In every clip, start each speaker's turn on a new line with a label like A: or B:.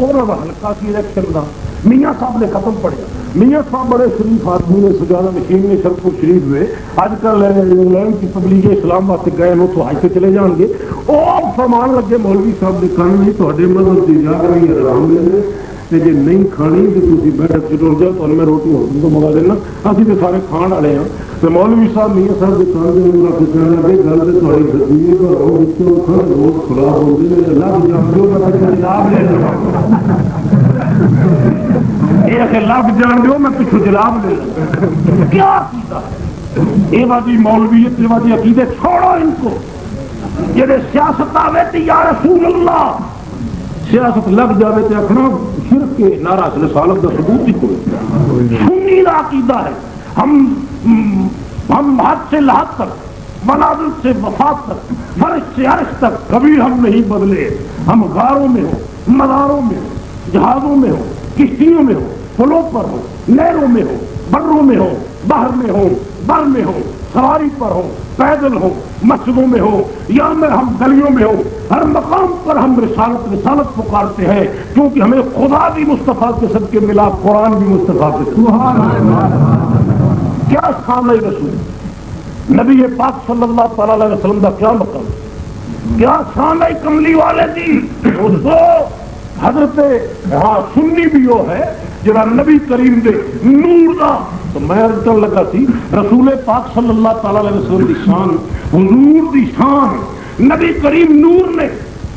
A: ہلکا سی الیکشن کا میاں صاحب نے ختم پڑھیا. میاں صاحب بڑے شریف آدمی نے, سجادہ نشین نے, شرف شریف ہوئے. اج کل انگلینڈ کی تبلیغ اسلام واسطے گئے نو تو حج سے چلے جان گے. اور فرمان لگے مولوی صاحب نے کہا نہیں تھوڑے مذہب کی اجازت حرام لے جی نہیں کھانی تو تھی بیٹھک چ ٹر جاؤ تو میں روٹی ہوٹل تو منگا دینا. ابھی تو سارے کھان والے ہیں. تو مولوی صاحب میاں صاحب کے کان رکھ کہنا کہ گل تو تھوڑی دسی روز خراب ہو گئی لب جان دو میں پچھو جلاب لے لوں. کیا یہ وادی مولویت یہ وادی عقیدے چھوڑو ان کو. جہے سیاست آئے تو یا رسول اللہ سیاست لگ جائے تو آخنا شرک کے نعرہ رسالت کا ثبوت ہی کوئی. سنی کا عقیدہ ہے ہم حد سے لحد تک منازل سے وفات تک فرش سے عرش تک کبھی ہم نہیں بدلے. ہم غاروں میں ہو, مزاروں میں ہو, جہازوں میں ہو, کشتیوں میں ہو, پلوں پر ہو, نہروں میں ہو, بروں میں ہو, باہر میں ہو, بر میں ہو, سواری پر ہو, پیدل ہو, مسجدوں میں ہو یا میں ہم گلیوں میں ہو, ہر مقام پر ہم رسالت رسالت پکارتے ہیں کیونکہ ہمیں خدا بھی مصطفیٰ کے صدقے ملا, قرآن بھی مصطفیٰ کے صدقے. کیا شان ہے رسول نبی پاک صلی اللہ تعالی علیہ وسلم کا کیا مقام, کیا شان ہے کملی والے دی. اس کو حضرت سنی بھی وہ ہے جڑا نبی کریم دے نور دا. تو میں ارتن لگا سی رسول پاک صلی اللہ تعالی علیہ وسلم دی شان, حضور دی شان, نبی کریم نور نے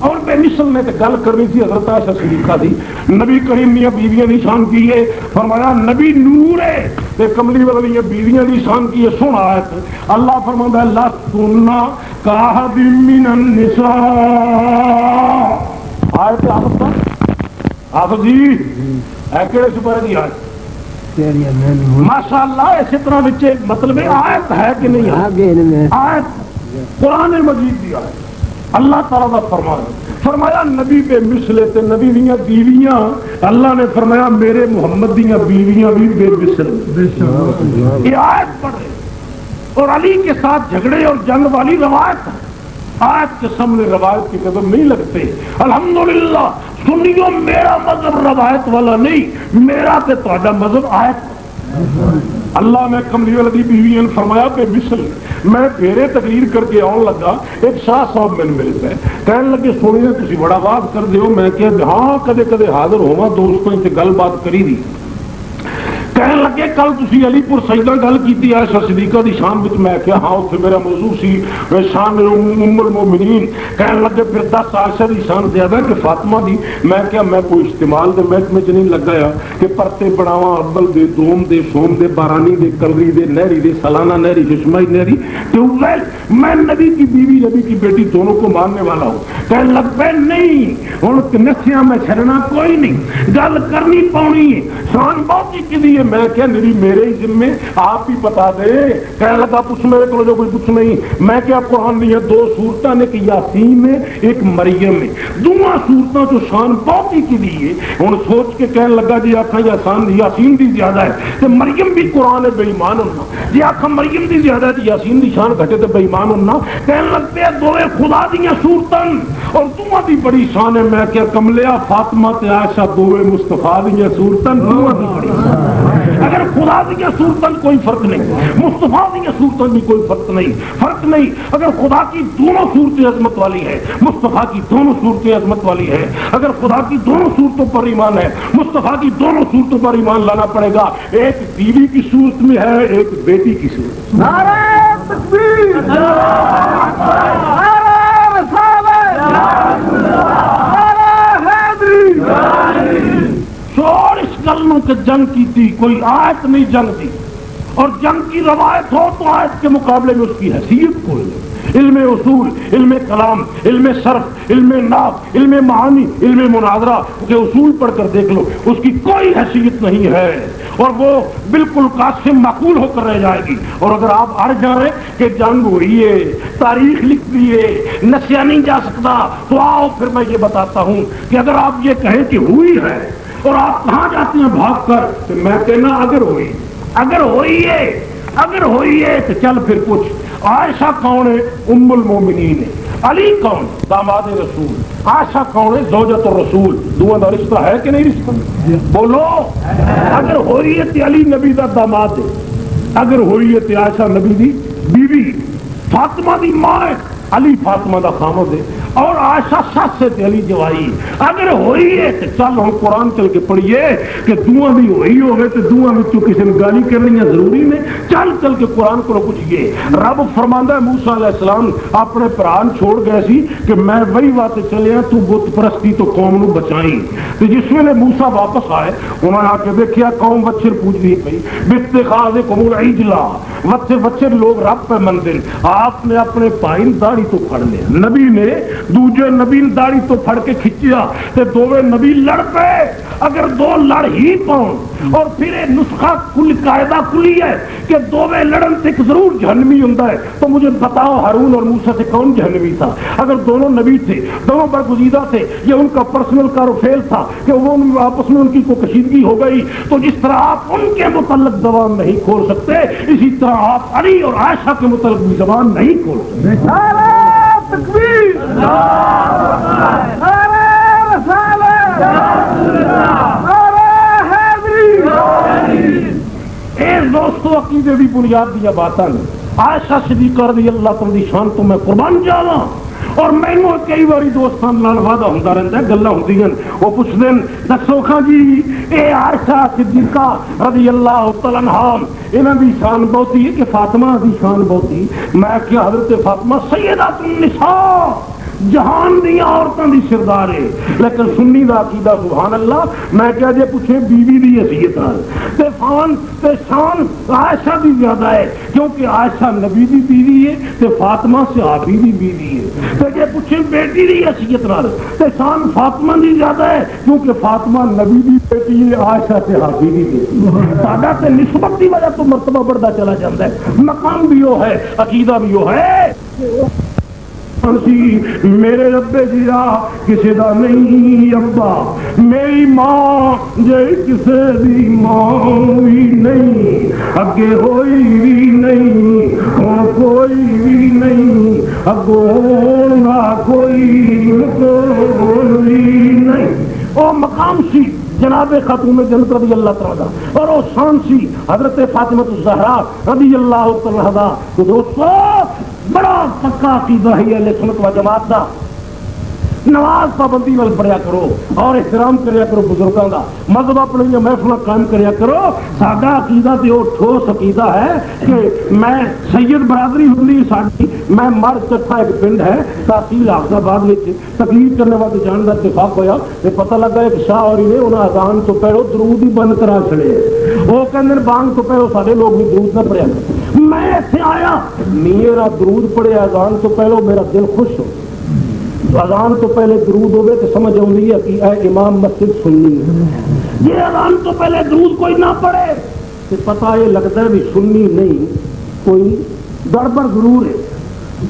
A: اور بے مثل نے تو گل کرنی تھی حضرت عائشہ صدیقہ دی. نبی کریم نے بیویاں دی شان کی ہے, فرمایا نبی نور ہے تے کملی والی بیویاں دی شان کی ہے. سن آیت اللہ فرماتا ہے لا سننا کاحد من النساء. آیت آپ جی اے کہڑے سپارے دی آیت ماشاء اللہ. اسی طرح بچے مطلب آیت ہے کہ نہیں ہے, آیت قرآن مجید دی آیت اللہ تعالیٰ کا فرمان. فرمایا نبی بے مثل تے نبی دیاں بیویاں اللہ نے فرمایا میرے محمد دیاں بیویاں بھی بے مثل. یہ آیت پڑھے اور علی کے ساتھ جھگڑے اور جنگ والی روایت ہے. آیت کے سامنے روایت کے قدم نہیں لگتے. الحمدللہ سنیو میرا مذہب روایت والا نہیں, میرا تے تہاڈا مذہب آیت. اللہ نے کملی والی بیویاں فرمایا بے مثل. میں پھیرے تقریر کر کے آن لگا, ایک شاہ صاحب میں ملتا ہے, کہنے لگے سونے تھی بڑا بات کر دیو. میں کہ ہاں کدے کدے حاضر ہوا دوستوں سے گل بات کری دی. کہنے لگے کل تسی علی پور سجدہ گل کیتی عائشہ صدیقہ دی شان وچ. میں کہ ہاں اتنے میرا موضوع سی شان ام المومنین. کہنے لگے پھر 10 عائشہ دی شان زیادہ کہ فاطمہ دی. میں کہ میں کوئی استعمال دے محکمے چ نہیں لگایا کہ پرتے بناواں اول دے دوم دے سوم دے بارانی دے کلری دے نہری دے سالانہ نہری چشمائی نہری ٹیوب ویل. میں نبی کی بیوی نبی کی بیٹی دونوں کو ماننے والا ہوں. کہنے لگ پہ نہیں ہوں نسیاں میں چھڑنا کوئی نہیں, گل کرنی پاؤنی ہے. شان بہت ہی کدی ہے. میں کیا میری میرے ہی ذمے آپ ہی بتا دے. کہنے لگا پوچھ میرے کو جو کوئی کچھ نہیں. میں کیا قرآن دی 2 سورتاں نے, ایک یاسین ہے ایک مریم ہے. دونوں سورتاں جو شان بہت ہی کدی ہے. ہوں سوچ کے کہنے لگا جی آخا یاسین دی زیادہ ہے تو مریم بھی قرآن ہے بے ایمان ہونا. جی آخا مریم دی زیادہ ہے تو یاسین دی شان گھٹے تو بے ایمان ہونا. کہنے لگتے ہیں دوے خدا دیاں سورتاں اور دونوں دی بڑی شان ہے. میں کیا کملیا فاطمہ تے عائشہ دوے مصطفیٰ دیاں سورتاں دونوں دی بڑی شان. اگر خدا دیا صورتن کوئی فرق نہیں, مصطفیٰ دیا صورتن بھی کوئی فرق نہیں. اگر خدا کی دونوں صورتیں عظمت والی ہے, مصطفیٰ کی دونوں صورتیں عظمت والی ہے. اگر خدا کی دونوں صورتوں پر ایمان ہے, مصطفیٰ کی دونوں صورتوں پر ایمان لانا پڑے گا. ایک بیوی کی صورت میں ہے, ایک بیٹی کی صورت. نعرہ تکبیر, نعرہ رسالت, نعرہ حیدری. چھوڑ اس گلوں کے جنگ کی تھی, کوئی آیت نہیں جنگ دی. اور جنگ کی روایت ہو تو آیت کے مقابلے میں اس کی حیثیت کوئی نہیں. علم اصول, علم کلام, علم صرف, علم نحو, علم معانی, علم مناظرہ کے اصول پڑھ کر دیکھ لو, اس کی کوئی حیثیت نہیں ہے اور وہ بالکل قاسم معقول ہو کر رہ جائے گی. اور اگر آپ اڑ جائیں کہ جنگ ہوئی ہے, تاریخ لکھ دی ہے, نسیا نہیں جا سکتا, تو آؤ پھر میں یہ بتاتا ہوں کہ اگر آپ یہ کہیں کہ ہوئی ہے اور آپ کہاں جاتے ہیں بھاگ کر, تو میں کہنا اگر ہوئی ہے تو چل پھر پوچھ عائشہ کون ہے؟ ام المومنین ہے۔ علی کون؟ داماد رسول۔ عائشہ کون ہے؟ زوجۃ الرسول۔ دونوں کا رشتہ ہے کہ نہیں رشتہ؟ بولو۔ اگر حریت علی نبی دا داماد ہے، اگر حریت عائشہ نبی دی بیوی، فاطمہ دی ماں ہے، علی فاطمہ دا خامد ہے، اور عائشہ سس سے علی جوائی۔ اگر ہوئی ہے تو چل ہم قرآن چل کے پڑھیے کہ دعا بھی ہوئی ہوگی تو دعا میں کسی نے گالی کرنی ہے ضروری نے، چل کے قرآن کو پوچھیے۔ رب فرماندا ہے موسیٰ علیہ السلام اپنے پران چھوڑ گئے سی کہ میں وہی واسطے چلیا تو بت پرستی تو قوم نو بچائی۔ تو جس ویلے موسیٰ واپس آئے انہوں نے آ کے دیکھیا قوم وچر پوچھ دی پئی باتخاذکم العجلا، وچر لوگ رب پہ مندن۔ آپ نے اپنے پائی داڑھی تو پھڑ لیا، نبی نے دوجے نبی داڑھی تو پھڑ کے کھچیا تے دوویں نبی لڑ پے۔ اگر دو لڑ ہی پاؤں اور پھر یہ نسخہ کل قاعدہ کلی ہے کہ دوویں لڑن سے ایک ضرور جہنمی ہوندا ہے، تو مجھے بتاؤ ہارون اور موسیٰ سے کون جہنمی تھا؟ اگر دونوں نبی تھے، دونوں برگزیدہ تھے، یہ ان کا پرسنل کارو فیل تھا کہ وہ آپس میں ان کی کوئی کشیدگی ہو گئی، تو جس طرح آپ ان کے متعلق زبان نہیں کھول سکتے، اسی طرح آپ علی اور عائشہ کے متعلق بھی زبان نہیں کھول سکتے۔ تکبیر، دوستو عقیدے دی بنیاد دیا باتاں نے۔ عائشہ صدیقہ رضی اللہ تعالی دی شان تو میں قربان جاواں، اور مینوں کئی باری دوستاں نال وعدہ ہوندا رہندا ہے، گلاں ہوندیاں، وہ پوچھدے ہیں دسو کھاں جی اے عائشہ صدیقہ رضی اللہ تعالی عنہا انہاں دی شان بہتی ہے کہ فاطمہ دی شان بہتی؟ میں کہ حضرت فاطمہ سیدۃ النساء، جہان دیا عورتوں دی سردار ہے، لیکن سنی دا عقیدہ سبحان اللہ میں کیا جے پوچھے بیوی دی حیثیت تے فان تے شان عائشہ دی زیادہ ہے، کیونکہ عائشہ نبی دی بیوی ہے تے فاطمہ صحابی دی بیوی ہے۔ تے جے پوچھے بیٹی دی حیثیت تے شان فاطمہ دی زیادہ ہے، کیونکہ فاطمہ نبی دی بیٹی ہے، عائشہ صحابی دی بیٹی۔ ساڈا تے نسبت دی وجہ تو مرتبہ بڑھتا چلا جاتا ہے، مقام بھی وہ ہے، عقیدہ بھی وہ ہے۔ میرے رب جیا کسی دا نہیں ابا، میری ماں جے کسی دی ماں بھی نہیں، اگے ہوئی بھی نہیں ہوں کوئی بھی نہیں، اگوں ہونا کوئی بھی نہیں۔ او مقام سی جناب خاتون جنت رضی اللہ تعالیٰ اور وہ شان سی حضرت فاطمہ الزہرا رضی اللہ تعالیٰ۔ تو دوستو بڑا پکا عقیدہ ہے اہل سنت و جماعت دا، نماز پابندی نال پڑھیا کرو اور احترام کریا کرو بزرگاں دا، مذہب اپنی محفل قائم کریا کرو۔ ساڈا عقیدہ تے وہ ٹھوس عقیدہ ہے کہ میں سید برادری ہوندی ساڈی، میں مر چٹھا ایک پنڈ ہے تحصیل حافظ آباد وچ تقریر کرنے والے جان دا اتفاق ہویا تے پتہ لگا ایک شاہ ہوری نے انہاں اذان تو پہلو درود ہی بند کرا چھڑے، وہ کہندے بانگ تو پہلو سارے لوگ بھی درود نہ پڑھیا کرو۔ میں ایتھے آیا میرا درود پڑھے اذان تو پہلو میرا دل خوش ہو، اذان تو پہلے درود ہوئے تو سمجھ آئی ہے کہ اے امام مسجد سنی ہے، یہ اذان تو پہلے درود کوئی نہ پڑھے تو پتہ یہ لگتا ہے بھی سنی نہیں، کوئی گڑبڑ ضرور ہے،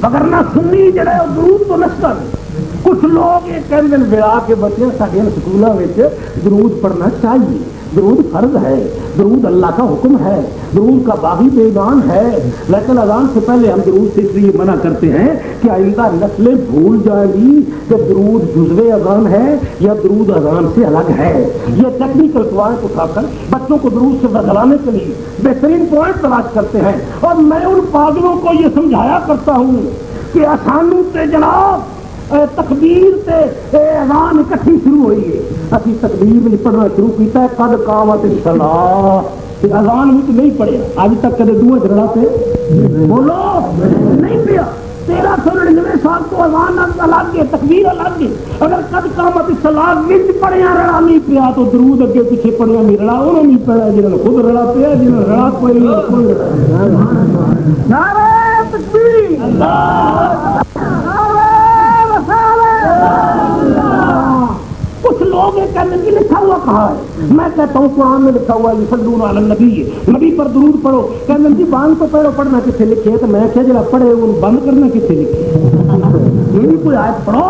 A: اگر نہ سنی جڑا ہے درود تو نستا نہیں۔ کچھ لوگ یہ کہتے ہیں ویا کے بچے ساڈے سکولوں میں درود پڑھنا چاہیے، درود فرض ہے، درود اللہ کا حکم ہے، درود کا باغی بیگان ہے، لیکن اذان سے پہلے ہم درود سے اس لیے منع کرتے ہیں کہ آئندہ نسلیں بھول جائیں گی کہ درود جزو اذان ہے یا درود اذان سے الگ ہے۔ یہ ٹیکنیکل قواعد اٹھا کر بچوں کو درود سے بدلانے کے لیے بہترین پوائنٹ تلاش کرتے ہیں، اور میں ان پاگلوں کو یہ سمجھایا کرتا ہوں کہ آسانوں سے جناب تکبیر تے اذان اکٹھی شروع ہوئی ہے، اسی تکبیر نہیں پڑھنا شروع کیتا ہے قد قامت الصلاۃ، اذان بھی نہیں پڑھیا اج تک کدے دوے جڑا پہ بولو نہیں پیا۔ 1399 سال تو اذان الگ ہے، تکبیر الگ ہے، اگر قد قامت الصلاۃ وچ پڑھیا رڑا نہیں پیا تو درود اگے پیچھے پڑھیا نہیں رڑا، انہوں نہیں پڑھا جنہوں خود رڑا پیا، جنہوں رڑا پیا نعرہ تکبیر اللہ۔ کچھ لوگ یہ کہتے ہیں کہ لکھا ہوا کہا ہے، میں کہتا ہوں قرآن میں لکھا ہوا ہے یصلون علی النبی، نبی پر درود پڑھو، کہتے ہیں جی بانگ تو پہلو پڑھنا کتنے لکھے، تو میں کہ جڑا پڑھے وہ بند کرنا کتنے لکھے، یہ بھی کوئی آیت پڑھو۔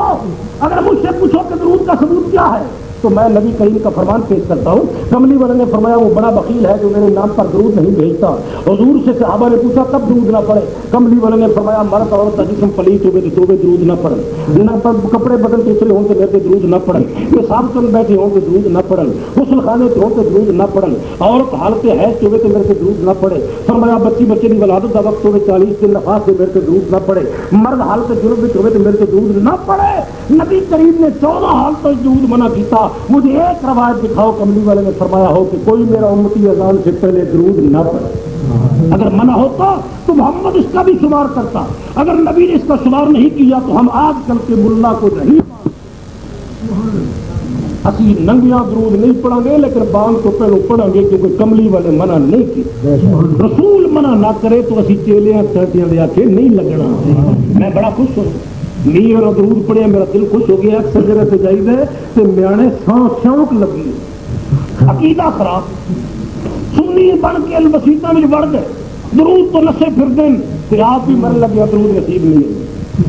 A: اگر مجھ سے پوچھو کہ درود کا ثبوت کیا ہے تو میں نبی کریم کا فرمان پیش کرتا ہوں کملی والے نے فرمایا وہ بڑا بخیل ہے جو میرے نام پر درود نہیں بھیجتا. حضور سے صحابہ نے پوچھا کب درود نہ پڑے؟ کملی والے نے فرمایا مرد عورت کا جسم پلیت ہوئے تو درود نہ پڑے, نہ کپڑے بدل کے اترے ہوں تو میرے درود نہ پڑے, پیشاب کر بیٹھے ہوں تو درود نہ پڑن, غسل خانے سے ہوں تو درود نہ پڑن, عورت حالت حیض ہوئے تو میرے سے درود نہ پڑے. فرمایا بچے کی ولادت کا وقت ہوئے 40 دن نفاس سے میرے سے درود نہ پڑے, مرد حالت جنوب ہوئے تو میرے سے درود نہ پڑے. نبی کریم نے 14 حالتوں درود منع کیتا. مجھے ایک روایت دکھاؤ کملی والے نے فرمایا ہو کہ کوئی میرا امتی اذان سے پہلے درود نہ پڑے. اگر منع ہوتا تو محمد اس کا بھی شمار کرتا, اگر نبی نے اس کا شمار نہیں کیا تو ہم آج کل کے ملا کو نہیں اسی ننگیاں درود نہیں پڑھیں گے, لیکن بانگ تو پہلو پڑھیں گے کیونکہ کملی والے منع نہیں کی. رسول منع نہ کرے تو اسی چیلیاں چرٹیاں لے کے نہیں لگنا. میں بڑا خوش ہوں, میرا درود پڑھیا میرا دل خوش ہو گیا. اکثر جگہ سے جائیے تو میانے شوق لگی, عقیدہ خراب, سنی بن کے مسیطاں میں بڑھ گئے, درود تو نشے پھر دیں پھر آپ بھی مرن لگیا, درود نصیب نہیں ہے.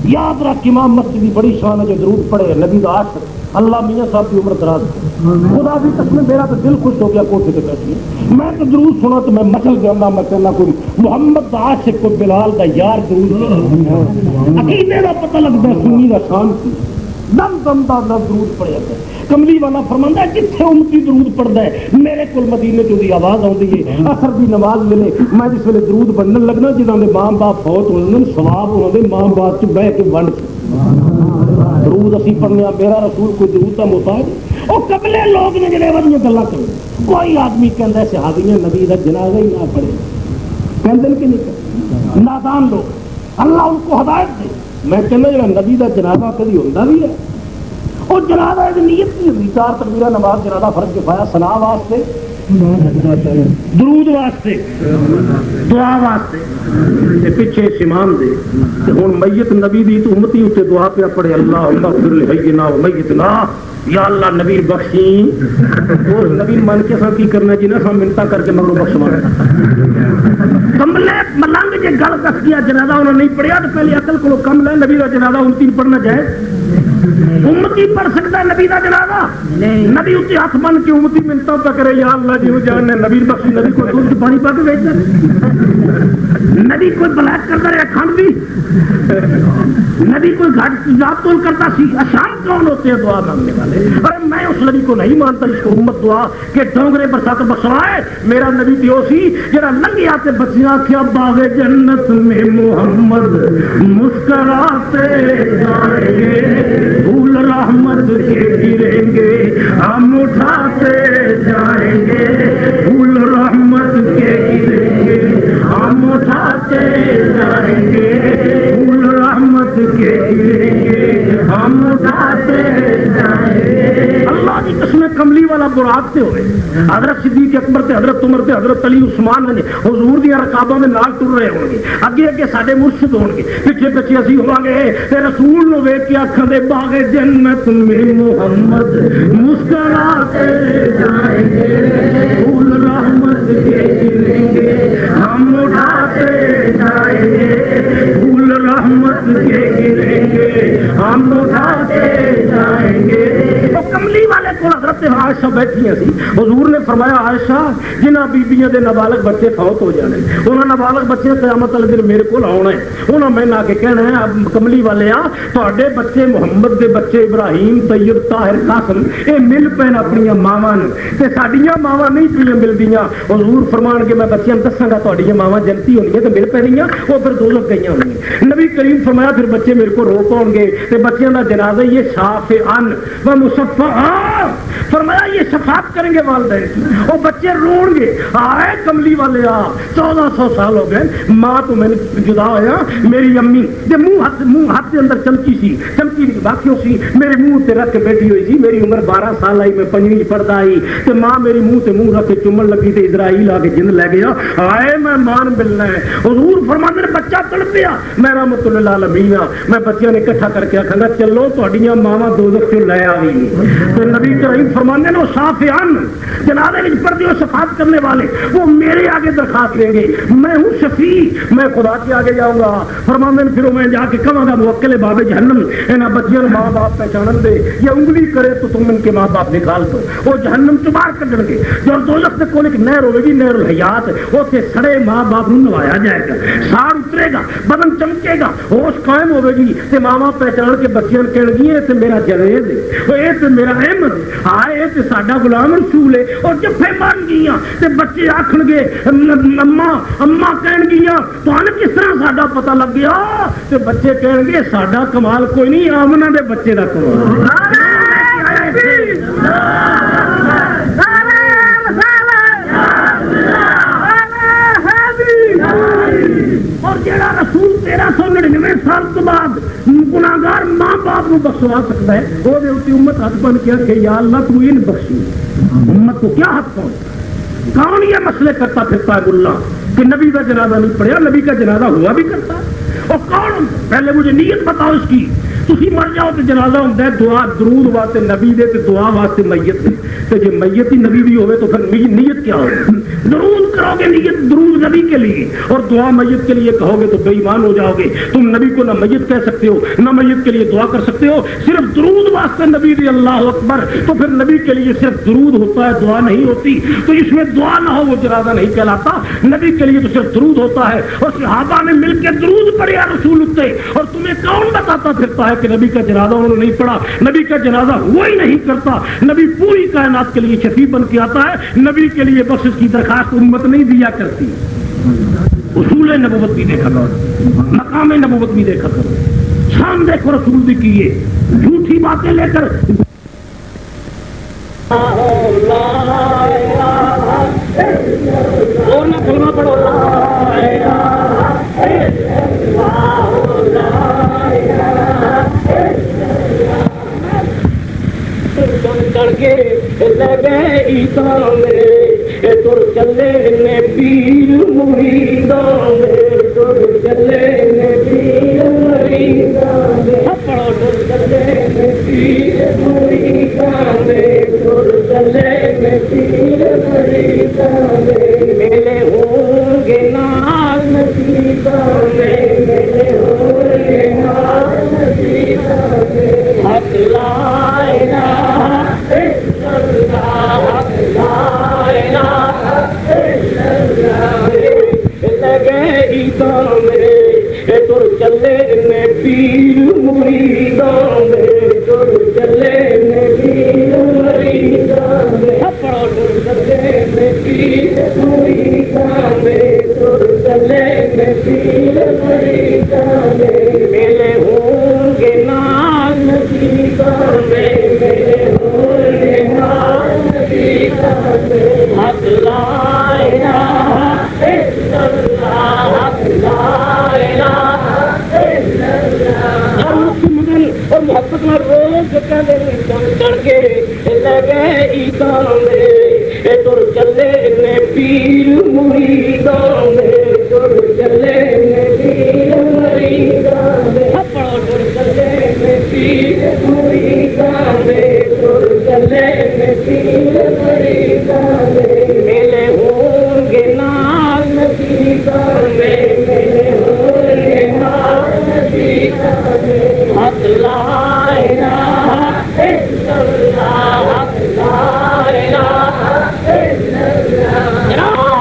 A: یاد رکھ امام مسجد کی بڑی شان ہے جو درود پڑھے, نبی کا عاشق, اللہ میاں صاحب کی عمر دراز. خدا بھی قسم میرا تو دل خوش ہو گیا کوٹھے پہ بیٹھ کے. میں تو درود سنا تو میں مچل گیا, میں کہنا کوئی محمد کا عاشق کو بلال کا یار درود عقیدے کا پتہ لگتا ہے, سنی کا شان کی دم دم دا درود پڑھیا ہے. کملی والا فرماندا ہے جتھے امتی درود پڑھدا ہے میرے کول مدینے تو دی آواز آندی ہے, اثر دی نماز ویلے میں جس ویلے درود پڑھن لگنا جنہاں دے ماں باپ فوت ہوندے ثواب ہوندے ماں باپ چ بیٹھ کے ونڈ درود اسی پڑھنے. میرا رسول کوئی درود دا محتاج او قبلے لوگ نے جڑے ودیاں گلاں کرن. کوئی آدمی کہندا ہے صحابی نے نبی دا جنازہ ہی نہ پڑھے, کہندے کہ نہیں, نادان لوگ, اللہ ان کو ہدایت دے. میں کہنا جڑا نبی دا جنازہ کدی ہوندا بھی ہے اور جنازہ دی نیت کی ہوئی, 4 تکبیرہ نماز جنازہ فرض کفایہ ثنا واسطے, درود واسطے, دعا واسطے, تے پیچھے سمام دے. تے ہن میت نبی دی تو امتی تے دعا پہ پڑھے اللہم اغفر لحینا و میتنا, یا اللہ نبی بخشی. اور نبی مان کے ساتھ کی کرنا جی نا ہم منتا کر کے مگرو بخشوانا. کملے ملنگ جے گل کس گیا جنازہ انہوں نے نہیں پڑھیا تو پہلے عقل کو کم لے, نبی کا جنازہ امتی پڑھنا جائے. امتی پڑھ سکتا ہے نبی کا جنازہ, نبی اتنے ہاتھ بن کے امتی منتا پہ کرے یا اللہ جی جان نے نبی بخشی. نبی کو دودھ کی پانی پا کے بیچ دے, نبی کوئی بلیک کرتا رہا کھنڈ بھی, نبی کوئی گھاٹ ذات تول کرتا سی. آسان کون ہوتے ہیں دعا مانگنے والے؟ ارے میں اس نبی کو نہیں مانتا جس کو امت دعا کہ ڈونگرے برسات بسوائے. میرا نبی دیو سی جرا لنگی آتے بچیاں کیا باغ جنت میں محمد مسکراتے جائیں گے, پھول رحمت کے گریں گے ہم اٹھاتے جائیں گے, پھول رحمت کے گریں گے ہم اٹھاتے جائیں گے, پھول رحمت کے گریں گے ہم اٹھاتے جائیں گے. اللہ کی قسم کملی والا برات سے ہوئے حضرت صدیق اکبر تے حضرت عمر تے حضرت علی عثمان نے حضور دی رکاباں میں نال ٹر رہے ہوں گے, اگے اگے ساڈے مرشد ہون گے, پیچھے پیچھے اسی ہوں گے تے رسول نو ویکھ کے اکھاں دے باغ جنت میں محمد مسکراتے جائیں گے, پھول رحمت کے گریں گے ہم اٹھاتے جائیں گے, پھول رحمت کے گریں گے ہم اٹھاتے جائیں گے. کملی والے کو حضرت عائشہ بیٹھی سی, حضور نے فرمایا عائشہ جنہ بیبیاں دے نابالغ بچے فوت ہو جانے, انہاں نابالغ بچے قیامت والے دن میرے کول آنا ہے, انہاں میں نہ کے کہنا ہے اب کملی والے آ تواڈے بچے محمد دے بچے ابراہیم طیب طاہر قاسم اے مل پین اپنی ماواں تے ساڈیاں ماواں نہیں پیاں ملدیاں. حضور فرمان کے میں بچیاں دساں گا تواڈیاں ماواں جنتی ہونگیاں تے مل پینیاں, وہ پھر دوزخ گئیاں ہونگیاں. نبی کریم فرمایا پھر بچے میرے کو رو پاؤ گے تے بچیاں دا جنازہ یہ شافعن و مصفعا, فرمایا یہ شفاعت کریں گے والدین کی, وہ بچے رون گے. آئے کملی والے آ 1400 سال ہو گئے, ماں تو میں نے جدا ہویا, میری امی دے منہ ہاتھ کے اندر چمچی سی, چمچی باقیوں سی میرے منہ تے رکھ کے بیٹھی ہوئی سی. میری عمر 12 سال آئی, میں 5ویں پڑھتا آئی تے ماں میری منہ تے منہ رکھ کے چومن لگی تے اسرائیل آ کے جن لے گیا. آئے میں مان ملنا ہے. حضور فرماتے ہیں بچہ تڑپیا, میں رحمت للعالمین میں بچیاں نے اکٹھا کر کے آکھاں گا چلو تہاڈیاں ماواں دوزخ چوں لے آئی. تے نبی کریم فرمانے نے صافعان جنازے میں پردے اور صفات کرنے والے وہ میرے آگے درخواست دیں گے، میں ہوں شفیع، میں خدا کے آگے جاؤں گا۔ فرماندے پھر میں جا کے کہاں گا موکل باب جہنم انہاں بچیاں ماں باپ پہچان دے، یا انگلی کرے تو تم ان کے ماں باپ نکال دو، وہ جہنم چ باہر کڈن گے۔ جو دوزخ دے کول ایک نہر ہوے گی، نہر الحیات، اوتھے سڑے ماں باپ نوں نوایا جائے گا، ساڑ اترے گا، بدن چمکے گا، ہوش قائم ہوے گی تے ماں پہچان کے بچیاں کہن گی اے تے میرا جنید ہے، او اے تے میرا احمد ہے، ہائے اے تے ساڈا غلام رسول ہے۔ اور جفے بن گیاں تے بچے آکھن گے اماں اماں کہن گیاں تانوں کس طرح ساڈا پتہ لگ گیا؟ تے بچے کہن گے ساڈا کمال کوئی نہیں، آمنہ دے بچے دا کمال۔ اور جڑا رسول 1399 سال تو بعد گناہگار ماں باپ کو بخشوا سکتا ہے، وہ دے اُتے امت ہاتھ بن کے کہ یا اللہ تو ان بخشی، امت کو کیا حق پہنچ؟ کون یہ مسئلے کرتا پھرتا ہے گلا کہ نبی کا جنازہ نہیں پڑھیا، نبی کا جنازہ ہوا بھی کرتا ہے؟ اور کون؟ پہلے مجھے نیت بتاؤ اس کی۔ تسی مر جاؤ تو جنازہ ہوتا ہے دعا درود واسطے نبی دے تے دعا واسطے میت دے، تو جب میت ہی نبی بھی ہوئے تو پھر نیت کیا ہوگی؟ درود کرو گے نیت درود نبی کے لیے، اور دعا میت کے لیے کہو گے تو بے ایمان ہو جاؤ گے۔ تم نبی کو نہ میت کہہ سکتے ہو، نہ میت کے لیے دعا کر سکتے ہو، صرف درود واسطے نبی دی اللہ اکبر۔ تو پھر نبی کے لیے صرف درود ہوتا ہے، دعا نہیں ہوتی، تو اس میں دعا نہ ہو وہ جنازہ نہیں کہلاتا۔ نبی کے لیے تو صرف درود ہوتا ہے، اور صحابہ نے مل کے درود پڑھیا رسول اتے، اور تمہیں کون بتاتا پھرتا ہے کہ نبی کا جنازہ انہوں نے نہیں پڑھا؟ نبی کا جنازہ ہوا ہی نہیں کرتا۔ نبی پوری کائنات کے لیے شفیع بن کے آتا ہے، نبی کے لیے بخشش کی درخواست امت نہیں دیا کرتی۔ اصول نبوت بھی دیکھا کرو، مقام نبوت بھی دیکھا کرو، شان دیکھو رسول بھی کیے، جھوٹی باتیں لے کر اور نہ کلمہ پڑھو چڑھ کے لگے تر چلے نے پیر مریداں تر چلے نے پیر مریداں پڑھو تر چلے نے پیر مریداں تر چلے نے پیر مریداں میلے ہوں گے نال نصیباں میلے ہوں گے نال نصیباں حق لا الہ الا اللہ حق لا الہ الا اللہ لگے عیداں میں تر چلے نے پیر مریداں میں تر چلے نے پیر مریداں میں پڑھو تر چلے نے پیر مریداں میں تر چلے نے پیر مریداں میں میلے ہوں گے نال نصیباں میں میلے ہوں گے نال نصیباں میں حق لا الہ الا اللہ حق لا الہ الا اللہ مدن اور محبت میں روز کہندے چڑھ کے لگے عیداں میں تر چلے نے پیر مریداں میں تر چلے نے پیر مریداں میں پڑھو تر چلے نے پیر مریداں میں تر چلے نے پیر مریداں میں میلے ہوں گے نال نصیباں میں میلے ہوں گے نال نصیباں میں حق لا الہ الا اللہ حق لا الہ الا اللہ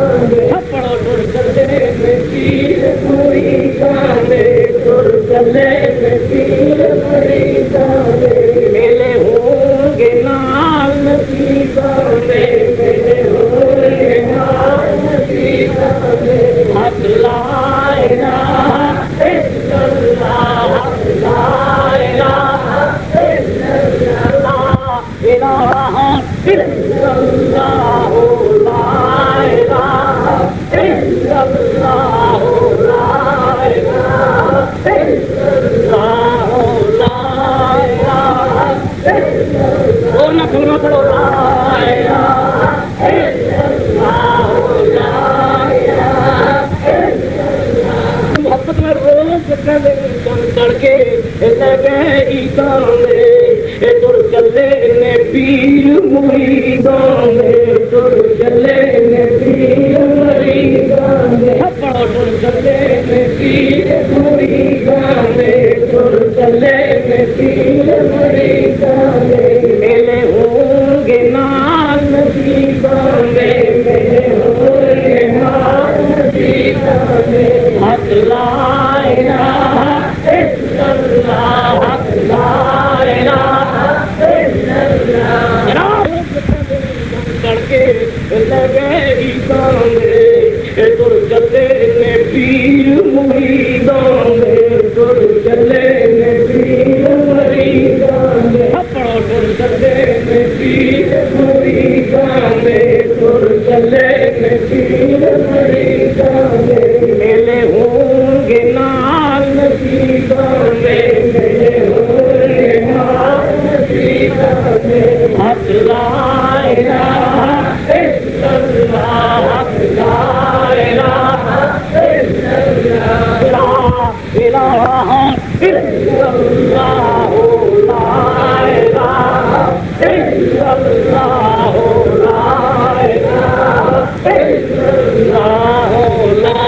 A: چھپڑو ٹر چلے میں پیر مریداں دے ٹر چلے میں پیر مریداں دے میلے ہوں گے نال نصیباں دے میلے ہوں گے نال نصیباں دے حق لا الہ الا اللہ حق لا الہ الا اللہ الہ الا اللہ لا الہ الا اللہ لا الہ الا اللہ لا الہ الا اللہ اور نہ کلمہ پڑھو لا الہ الا اللہ لا الہ الا اللہ محبت میں روز کدے چڑھ کے لگے عیداں دے ٹر چلے نے پیر مریداں دے ٹر چلے نے پیر مریداں دے چھپڑو ٹر چلے نے پیر مریداں دے ٹر چلے نے پیر مریداں دے میلے ہوں گے نال نصیباں دے میلے ہوں گے نال نصیباں دے حق لا الہ الا اللہ حق لا الہ الا اللہ چڑھ کے لگے عیداں دے ٹر چلے نے پیر مریداں دے ٹر چلے نے پیر مریداں دے چھپڑو ٹر چلے نے پیر مریداں دے ٹر چلے نے پیر مریداں دے میلے ہوں گے نال نصیباں دے میلے ہوں گے نال نصیباں دے حق لا الہ الا اللہ حق لا الہ الا اللہ لا الہ الا اللہ لا الہ الا اللہ لا الہ الا اللہ لا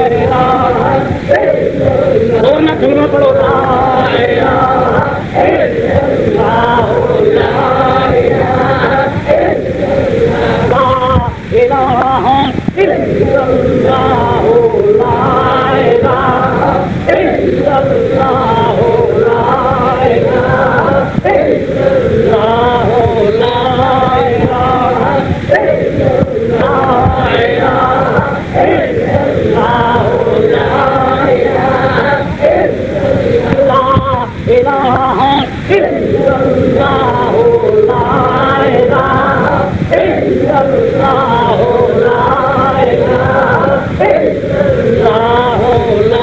A: الہ الا اللہ اور نہ کلمہ پڑھو لا الہ الا اللہ لا الہ الا اللہ لا الہ الا اللہ لا الہ الا اللہ لا الہ الا اللہ لا الہ الا اللہ لا الہ الا اللہ لا الہ الا اللہ الہ الا اللہ لا الہ الا اللہ لا الہ الا اللہ لا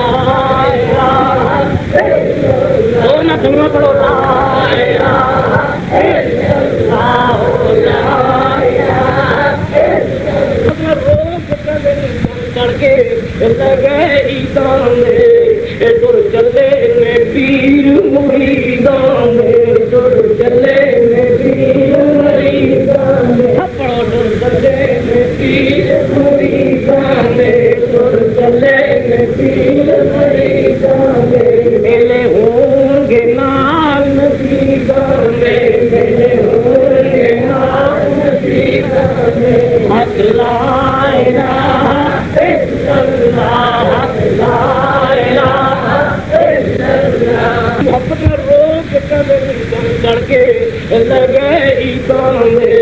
A: الہ الا اللہ اور نہ کلمہ پڑھو لا الہ الا اللہ لا الہ الا اللہ روز کدے چڑھ کے لگے عیداں دے ٹر چلے نے پیر مریداں دے ٹر چلے نے پیر مریداں دے چھپڑو ٹر چلے نے پیر مریداں دے ٹر چلے نے پیر مریداں دے میلے ہوں گے نال نصیباں دے میلے ہوں گے نال نصیباں دے حق لا الہ الا اللہ حق لا الہ الا اللہ محبت میں روز کدے چڑھ کے لگے عیداں دے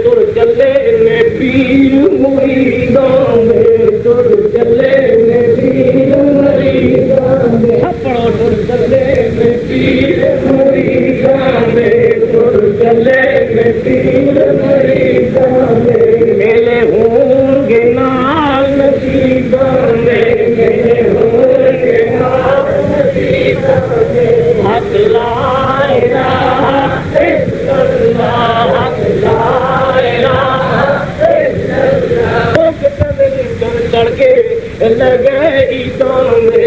A: ٹر چلے نے پیر مریداں دے ٹر چلے نے پیر مریداں دے چھپڑو ٹر چلے نے پیر مریداں دے ٹر چلے نے پیر مریداں دے میلے ہوں گے نال نصیباں دے میلے ہوں گے نال نصیباں دے حق لا الہ الا اللہ حق لا الہ الا اللہ چڑھ کے لگے عیداں دے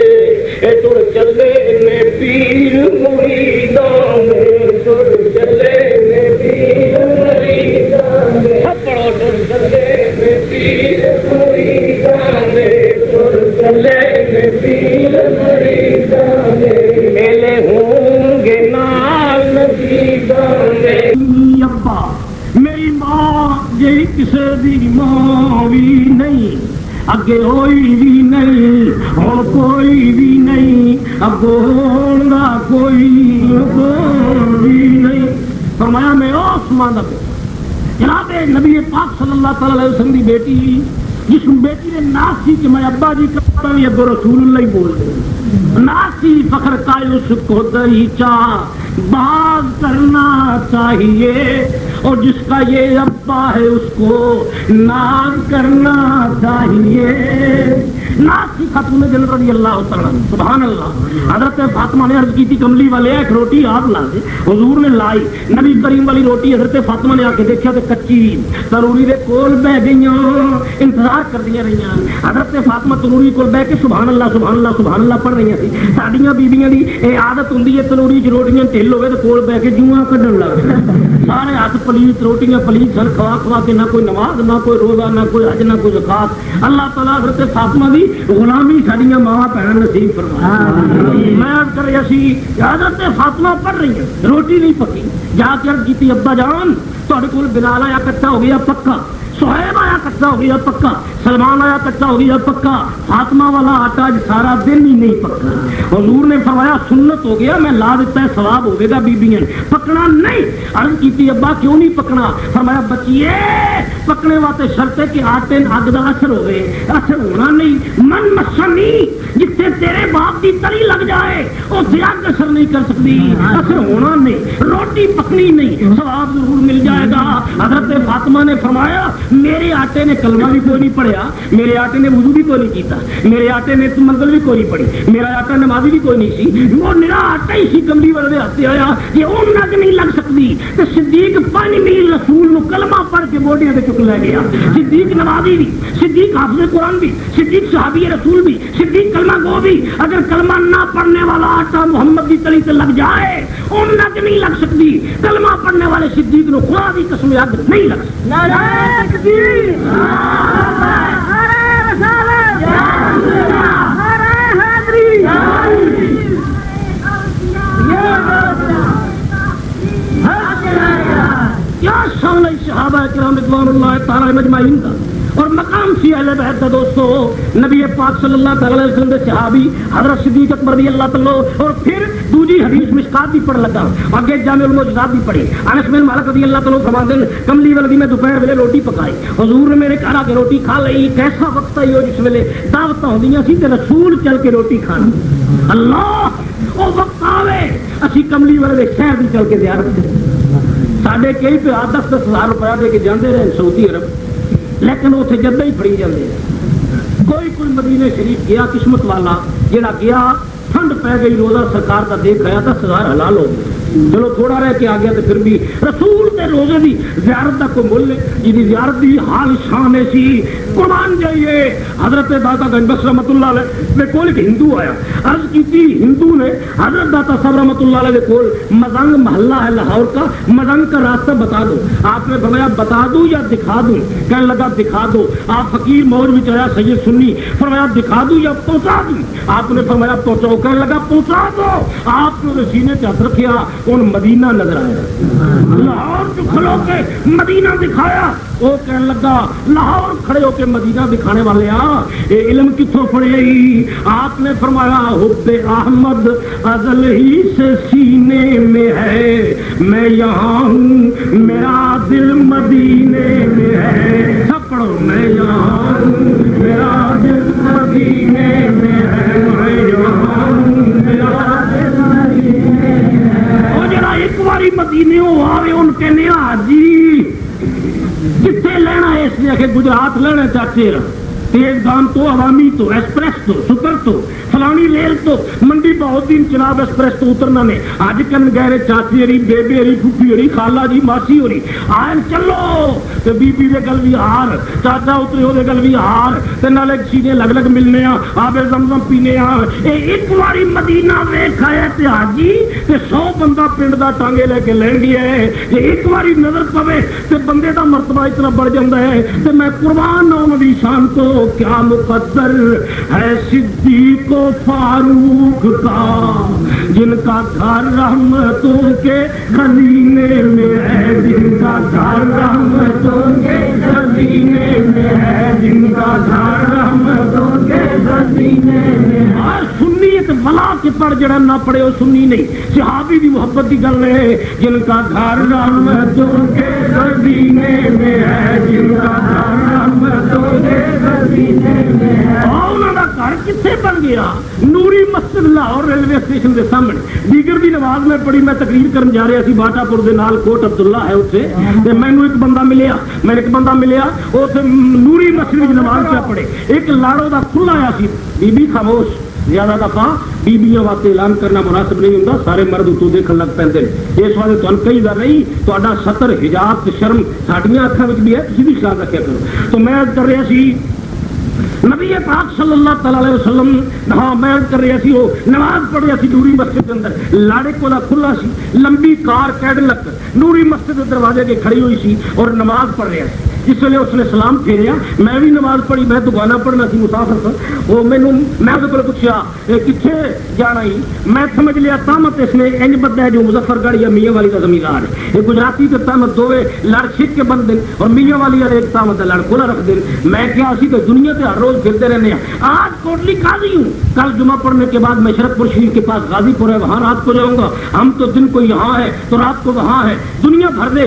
A: ٹر چلے نے پیر مریداں دے ٹر چلے نے پیر مریداں دے چھپڑو ٹر چلے نے پیر مریداں دے ٹر چلے نے پیر مریداں دے میلے ہوں گے نال نصیباں دے ابا میری ماں یہی کسے دی ماں بھی نہیں اگے ہوئی بھی نہیں ہوں کوئی بھی نہیں اگوں ہون دا کوئی بھی نہیں. فرمایا میں عثمان دا جناب نبی پاک صلی اللہ تعالی علیہ وسلم دی بیٹی جس بیٹی نے ناس سی کہ میں ابا جی کا بھی ابو رسول اللہ ہی بول رہے ناسی فخر کا اس کو دریچہ باز کرنا چاہیے اور جس کا یہ ابا ہے اس کو ناز کرنا چاہیے. ناسی خاتون جنت رضی اللہ تعالیٰ سبحان اللہ. حضرت فاطمہ نے عرض کی تھی کملی والے ایک روٹی آپ لا دے. حضور نے لائی نبی کریم والی روٹی حضرت فاطمہ نے آ کے دیکھا تو کچی تنوری دے کول بہ گئی انتظار کر دیا رہی. حضرت فاطمہ تنوری کول بہ کے سبحان اللہ سبحان اللہ سبحان اللہ پڑھ رہی تھی. ساڈیاں بیبیاں دی اے عادت ہوندی ہے تنوری چ روٹیاں ٹھل ہوے تے کول بہ کے جواں کڈن لگ سارے ہاتھ پلیت روٹیاں پلیت سن کھوا کھوا کے نہ کوئی نماز نہ کوئی روزہ نہ کوئی حج نہ کوئی زکات. اللہ تعالیٰ حضرت فاطمہ دی غلامی ساڈیاں ماں بہن نصیب فرمائے. میں عرض کر رہا سی حضرت فاطمہ پڑھ رہی ہیں روٹی نہیں پکی جا کے عرض کیتی ابا جان تہاڈے کول بلال آیا کچا ہو گیا پکا سہیب آیا کچا ہو گیا پکا سلمان آیا کچا ہو گیا پکا فاطمہ والا آٹا سارا دن ہی نہیں پکا. حضور نے فرمایا سنت ہو گیا میں لا دیتا ہے ثواب ہوگے گا بیبیاں پکنا نہیں. عرض کیتی ابا کیوں نہیں پکنا؟ فرمایا بچیے پکنے واسطے شرط ہے کہ آٹے اگ دا اثر ہوئے. اثر ہونا نہیں من مسنی جتنے تیرے باپ کی تری لگ جائے اسے اگ اثر نہیں کر سکتی. اثر ہونا نہیں روٹی پکنی نہیں ثواب ضرور مل جائے گا. حضرت فاطمہ نے فرمایا میرے آٹے نے کلمہ بھی کوئی نہیں پڑھیا میرے آٹے نے وضو بھی کوئی نہیں کیتا میرے آٹے نے منگل بھی کوئی نہیں پڑھی میرا آٹا نمازی بھی کوئی نہیں سی وہ میرا آٹا ہی سی کملی والے ہاتھ آیا یہ اون نگ نہیں لگ سکتی. تو صدیق 5 میل رسول نو کلمہ پڑھ کے بوڈیاں تے چک لے گیا. صدیق نمازی بھی صدیق حافظ قرآن بھی صدیق صحابی رسول بھی صدیق کلمہ گو بھی اگر کلمہ نہ پڑھنے والا آٹا محمد کی تلی سے لگ جائے اون نگ نہیں لگ سکتی. کلمہ پڑھنے والے صدیق نو خدا کی قسم اگ نہیں لگ سکتی. صحابہ کرام رضوان اللہ تعالی مجمعین کا اور مقام سی اہل بیت کا دوستو نبی پاک صلی اللہ تعالی علیہ وسلم کے صحابی حضرت صدیق اکبر رضی اللہ تعالی اور پھر دوسری حدیث مشکات بھی پڑھ لگا آگے جامع المعجزات بھی پڑھی. انس بن مالک رضی اللہ تعالی فرماتے ہیں کملی والے میں دوپہر ویلے روٹی پکائی حضور نے میرے کہا کہ روٹی کھا لئی. کیسا وقت ہے جس ویلے دعوتاں ہوندیاں سی تے رسول چل کے روٹی کھانا اللہ او وقت آوے اسی کملی والے شہر دی چل کے زیارت کریں. ساڈے کئی پہ 10-10 ہزار روپیہ دے کے جاندے رہے سعودی عرب لیکن اتنے جدہ ہی پڑی جاندے ہیں. کوئی مدینے شریف گیا قسمت والا جڑا گیا ٹھنڈ پی گئی روزہ سرکار کا دیکھ آیا 10,000 حلال ہو گئے. چلو تھوڑا رہ کے آ گیا تو پھر بھی رسول کے روزے دی زیارت کا کوئی مل جی زیارت دی حال شان سی قربان جائیے. حضرت داتا گنج بخش رحمت اللہ علیہ دے کول ایک ہندو آیا عرض کی تھی ہندو نے حضرت داتا صاحب رحمت اللہ علیہ دے کول مزنگ محلہ ہے لاہور کا مزنگ کا راستہ بتا دو. آپ نے فرمایا بتا دوں یا دکھا دوں؟ کہنے لگا دکھا دو. آپ فقیر مور بھی چاہیا سید سنی فرمایا دکھا دوں یا پہنچا دوں؟ آپ نے فرمایا پہنچاؤ. کہنے لگا پہنچا دو. آپ نے سینے پہ ہاتھ رکھیا ان مدینہ نظر آیا لاہور جو کھلو کے مدینہ دکھایا. وہ کہنے لگا لاہور کھڑے ہو کے مدینہ دکھانے والے یہ علم کتوں پڑے؟ آپ نے فرمایا حب احمد ازل ہی سے سینے میں ہے میں یہاں ہوں میرا دل مدینے میں ہے. سب پڑھو میں یہاں ہوں میرا دل مدینے میں ہے میں یہاں ہوں میرا دل مدینے میں ہے. وہ جڑا ایک باری مدینے ہو آوے ان کے نیا جی کتنے لینا ہے اس لیے کہ گجرات لینا چاچے تیز گام تو عوامی تو ایکسپریس تو سپر تو فلانی ریل تو منڈی بہت دن جناب ایکسپریس تو اترنا نے اج کن گہرے چاچی ہری بیبے ہری پھوپھی ہری خالہ جی ماسی ہری آئے چلو تے بی بی دے گل بھی ہار چاچا اترے ہو دے گل بھی ہار تے نالے چیزیں لگ لگ ملنے آب زمزم پینے ایک باری مدینہ ویکھ آیا تے حاجی تے 100 بندہ پنڈ دا ٹانگے لے کے لین گیا ہے. ایک باری نظر پوے تے بندے دا مرتبہ اتنا بڑھ جاندا ہے تے میں قربان ہوں دی شان تو کیا مقدر ہے صدیق و فاروق کا جن کا گھر رحمتوں کے خزینے میں ہے جن کا گھر رحمتوں کے مدینے میں ہے جن کا گھر رحمتوں کے مدینے میں ہے. اور سنی ایک ولا کے پڑھ جڑا نہ پڑے وہ سنی نہیں. صحابی دی محبت کی گل ہے جن کا گھر رحمتوں کے مدینے میں ہے جن کا گھر رحمتوں کے مدینے میں ہے. اور انہوں کا گھر کتنے بن گیا؟ نوری مسجد لاہور ریلوے اسٹیشن کے سامنے. دیگر دی نماز میں پڑھی, میں تقریر کرن جا رہا سی باٹا پور دے نال کوٹ عبداللہ ہے اتنے, تے مینوں ایک بندہ ملیا اتنے نوری مسجد کی نماز پہ پڑھے. ایک لاڑو دا کھلا آیا سی, بی بی خاموش. زیادہ دفعہ بیبیاں واسطے اعلان کرنا مناسب نہیں ہوتا, سارے مرد اتوں دیکھن لگ پہ. اس واسطے تمہیں کئی بار نہیں تا سطر حجاب شرم ساڈیاں اکھاں وچ بھی ہے, تسی بھی خیال رکھیا کرو. تو میں کر رہا سی نبی پاک صلی اللہ تعالی علیہ وسلم, ہاں میں کر رہا سی وہ نماز پڑھ رہا سی نوری مسجد کے اندر. لاڑے کو کھلا سی, لمبی کار کیڈلک نوری مسجد کے دروازے کے کھڑی ہوئی سی اور نماز پڑھ رہا سی. جس ویلے اس نے سلام پھیریا, میں بھی نماز پڑھی, میں دکانہ پڑھنا سی مسافر تھا. وہ میں اس کو پوچھا کتنے جانا ہی, میں سمجھ لیا تامت اس نے انج بندہ ہے جو مظفر گڑھ یا میاں والی کا زمیندار ہے. یہ گجراتی تو تامت دوے لڑ چھک کے بند دن اور میاں والی والے ایک تامت لڑ کھلا رکھ دیں. میں کیا اسی تو دنیا سے ہر روز پھرتے رہنے ہیں. آج کوٹلی قاضی ہوں, کل جمعہ پڑھنے کے بعد میں شرط پور شریف کے پاس غازی پور ہے وہاں رات کو جاؤں گا. ہم تو دن کو یہاں ہے تو رات کو وہاں ہے. دنیا بھر دے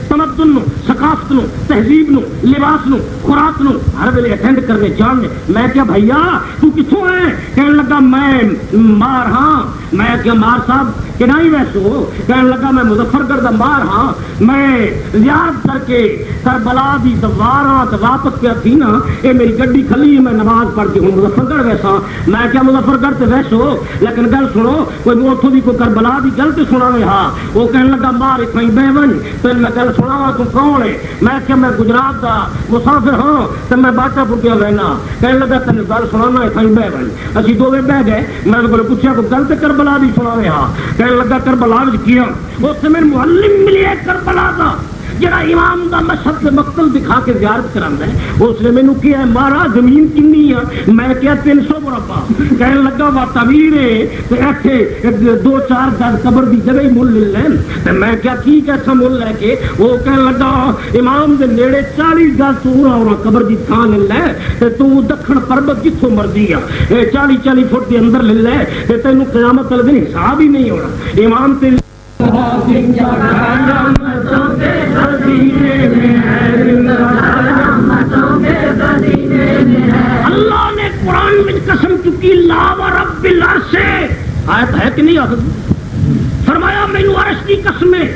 A: تمدن نو, ثقافت نو, تہذیب نو, لباس نو, خوراک نو ہر ویلے اٹینڈ کرنے جاننے. میں کیا بھیا تو کتوں ہے؟ کہنے لگا میں مار ہاں. میں کیا مار صاحب کہ نہیں ویسے ہو؟ کہنے لگا میں مظفر گڑھ دا مار ہاں. میں زیارت کر کے کربلا دی دوارا واپس پہ تھی نا, یہ میری گڈی کھلی, میں نماز پڑھ کے ہوں مظفر گڑھ ویسا. میں کیا مظفر گڑھ تے ویسے ہو, لیکن گل سنو کوئی اتوں کی کوئی کربلا دی گل تو سنا وے. ہاں وہ کہنے لگا مار اتنا بہ ون پھر میں گل سنا وا, تم کون ہے؟ میں کیا میں گجرات دا مسافر ہاں تو میں باٹا پور پہ رہنا. کہنے لگا تین گل سنا اتنا بہ ون. اسی دونوں بہ گئے. میں نے پوچھا کوئی گل تو کربلا دی سنا وے. ہاں کہنے لگا کربلا کیا اس سے میرے معلم ملے کربلا کا جڑا امام دا مشہد سے مقتل دکھا کے زیارت کرانا ہے. اس نے مینوں کیا ہے مارا زمین کنی ہے؟ میں کیا 300 مربع. کہنے لگا وا تعمیر ہے ایتھے 2-4 گز قبر دی جگہ ہی مل لے لین. تے میں کیا کی کیسا مل لے کے؟ وہ کہنے لگا امام دے نیڑے 40 گز تو اور قبر دی تھان لے لے تے تو دکھن پربت جتھوں مرضی آ 40 فٹ دے اندر لے لے تے تینوں قیامت والے دن حساب ہی نہیں ہونا. امام تیری اللہ نے قرآن میں قسم چکی لا و رب العرش آیت ہے کہ نہیں آخر فرمایا مینوں عرش کی قسم ہے.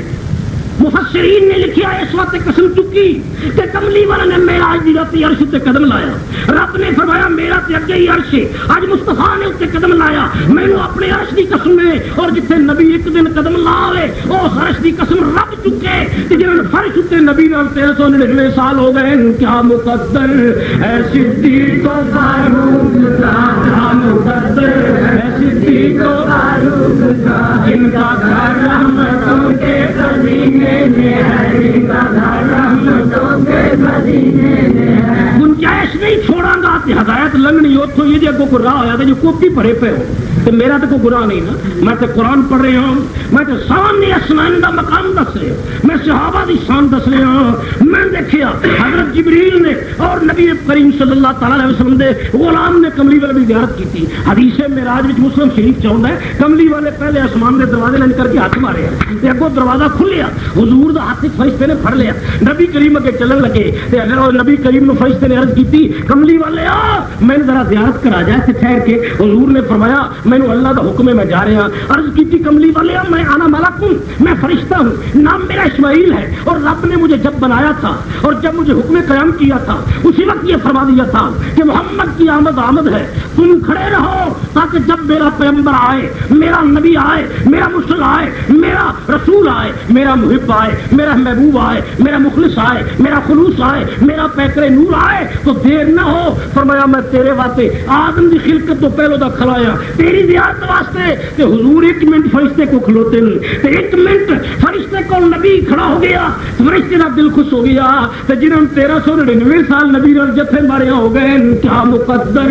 A: مفسرین نے لکھا اس وقت قسم چکی کہ کملی والا نے معراج دی رات عرش تے قدم لایا. رب نے فرمایا میرا تے اگے ہی عرش ہے. اج مصطفیٰ نے اتنے قدم لایا. مینوں اپنے عرش دی قسم ہے اور جتنے نبی ایک دن قدم لاوے اس عرش دی قسم رب چکے. تے جنہاں فرش تے نبی نال 1399 سال ہو گئے. کیا مقدر ہے صدیق و فاروق کا, کیا مقدر ہے صدیق و فاروق کا, جن کا گھر رحمتوں کے مدینے میں ہے, جن کا گھر رحمتوں کے مدینے میں ہے. گنجائش نہیں چھوڑا گا تے ہدایت لنگنی اتوں یہ جی کوئی راہ ہوا جو کاپی بھرے پے ہو تو میرا تو کوئی گناہ نہیں نا. میں تو قرآن پڑھ رہا ہوں, میں تو شان اسمان دا مقام دس رہا ہوں, میں صحابہ دی شان دس رہا ہوں. میں دیکھا حضرت جبریل نے اور نبی کریم صلی اللہ تعالی علیہ وسلم دے غلام نے کملی والے کی زیارت کی تھی. حدیث معراج وچ مسلم شریف چاہتا ہے کملی والے پہلے آسمان دے دروازے لنگ کر کے ہاتھ مارے تے اگوں دروازہ کھلیا, حضور دا ہاتھ فرشتے نے پھڑ لیا. نبی کریم اگے چلن لگے تے نبی کریم نو فرشتے نے عرض کی کملی والے آ میں ذرا زیارت کرا جائے تے ٹھہر کے. حضور نے فرمایا مینوں اللہ دا حکم ہے میں جا رہا. عرض کی کملی والے آ میں انا ملک ہوں, میں فرشتہ ہوں, نام میرا اسماعیل ہے اور رب نے مجھے جب بنایا تھا اور جب مجھے حکم قیام کیا تھا اسی وقت یہ فرما دیا تھا کہ محمد کی آمد ہے, تم کھڑے رہو تاکہ جب میرا پیغمبر آئے, میرا نبی آئے, میرا مرسل آئے, میرا رسول آئے, میرا محب آئے, میرا محبوب آئے, میرا مخلص آئے, میرا خلوص آئے, میرا پیکر نور آئے تو دیر نہ ہو. فرمایا میں تیرے واسطے آدم دی خلقت تو پہلو دا کھلایا تیری زیارت واسطے. تے حضور 1 منٹ فرشتے کو کھلوتے نہیں تے 1 منٹ فرشتے کو نبی کھڑا ہو گیا, فرشتے دا دل خوش ہو گیا. تے جنہوں 1399 سال نبی نال جتھے مارے ہو گئے. کیا مقدر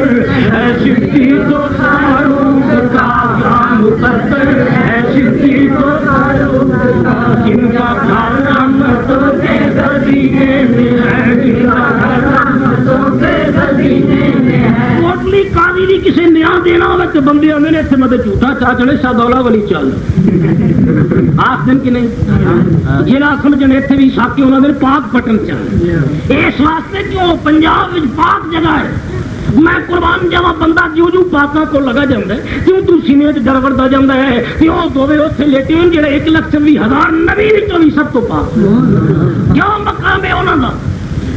A: ہے صدیق و فاروق کا, کیا مقدر ہے صدیق و فاروق کا, جن کا گھر رحمتوں کے کوٹلی قاضی بھی کسی نیا دینا ہو تو بندے آتے ہیں اتنے مطلب جھوٹا چاہ چڑے شادولا والی چل آخ دن کی نہیں جہاں سمجھنے اتنے بھی ساکے انہوں نے پاک پٹن چل اس واسطے کیوں پنجاب پاک جگہ ہے میں قربان جاوا بندہ جو جو پاکاں کو لگا جاتا ہے کیوں تو سینے تے ڈر وڑدا جاندا ہے کہ وہ دوویں اوتھے لیٹے ہیں جڑے 1,20,000 نبی وچوں بھی سب تو پاک کیوں مقام ہے انہاں دا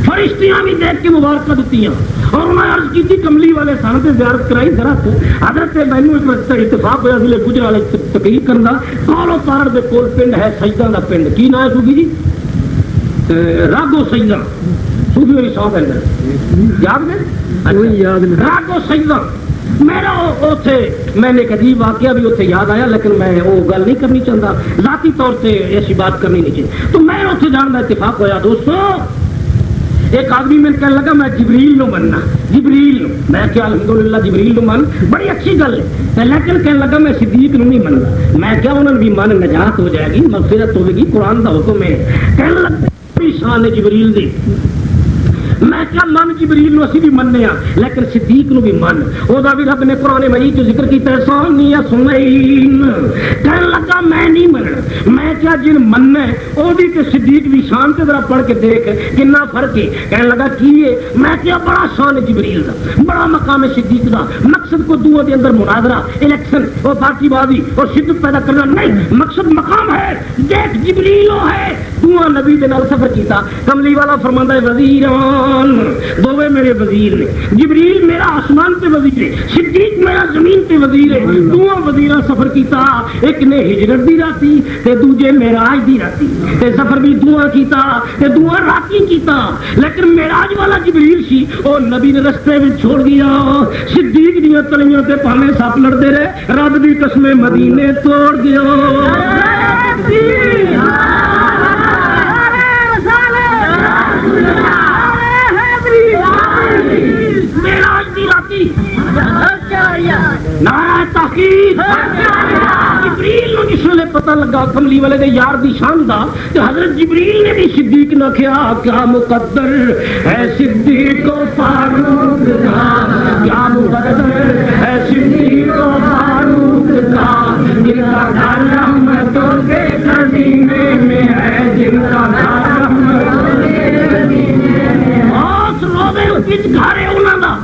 A: فرشتیاں بھی دیکھ کے مبارکاں دتیاں اور انہوں نے عرض کی تھی کملی والے سن تے زیارت کرائی ذرا حضرت مینوں ایک اتفاق ہوا ضلع گجرا والے تقریر کرن دا کالو پارڑ دے کول پنڈ ہے سجدہ دا پنڈ کی نام ہے صوفی جی راگو سجدہ صوفی والی صاحب ہے یاد ہے راگو سجدہ میرا اوتھے میں نے ایک عجیب واقعہ بھی اوتھے یاد آیا لیکن میں وہ گل نہیں کرنی چاہتا ذاتی طور سے ایسی بات کرنی نہیں چاہیے تو میں اوتھے جان کا اتفاق ہوا دوستو ایک آدمی میں کہنے لگا میں جبریل نو بننا جبریل نو میں کیا الحمدللہ جبریل نو من بڑی اچھی گل ہے لیکن کہنے لگا میں صدیق نو نہیں بننا میں کیا انہوں نے بھی من نجات ہو جائے گی مغفرت ہوے گی قرآن دا حکم ہے کہنے لگا بڑی شان ہے جبریل دی میں کیا من جبریل نو اسی بھی مننے ہاں لیکن صدیق نو بھی من او دا بھی رب نے قرآن مجید جو ذکر کیتا ہے ثانی سنین کہنے لگا میں نہیں مننا میں کیا جن مننا ہے او دی تے صدیق بھی شان تے ذرا پڑھ کے دیکھ کتنا فرق ہے کہنے لگا کی ہے میں کیا بڑا شان ہے جبریل دا بڑا مقام ہے صدیق دا مقصد کو دو دے اندر مناظرہ الیکشن اور پارٹی بازی اور شدت پیدا کرنا نہیں مقصد مقام ہے دیکھ جبریل ہے دعا نبی دے نال سفر کیتا کملی والا فرماندا ہے وزیران دوویں میرے وزیر نے جبریل میرا آسمان تے وزیر ہے صدیق میرا زمین تے وزیر ہے دونوں وزیراں سفر کیتا ایک نے ہجرت دی راتی تے دوجے معراج دی راتی تے سفر بھی دعا کیتا تے دعا راتی کیتا لیکن معراج والا جبریل سی او نبی نے رستے وچ چھوڑ دیا صدیق دی تلیاں تے پاویں سپ لڑدے رہے رب دی قسم مدینے توڑ گیا نعرہ تحقیق جبریل نو جس ویلے پتہ لگا کملی والے دے یار دی شان دا تے حضرت جبریل نے بھی صدیق نہ کیا کیا مقدر ہے صدیق و فاروق کا کیا مقدر ہے صدیق و فاروق کا جن کا گھر رحمتوں کے خزینے میں ہے جن کا گھر رحمتوں کے خزینے میں ہے اس روزے وچ گھر ہے انہاں دا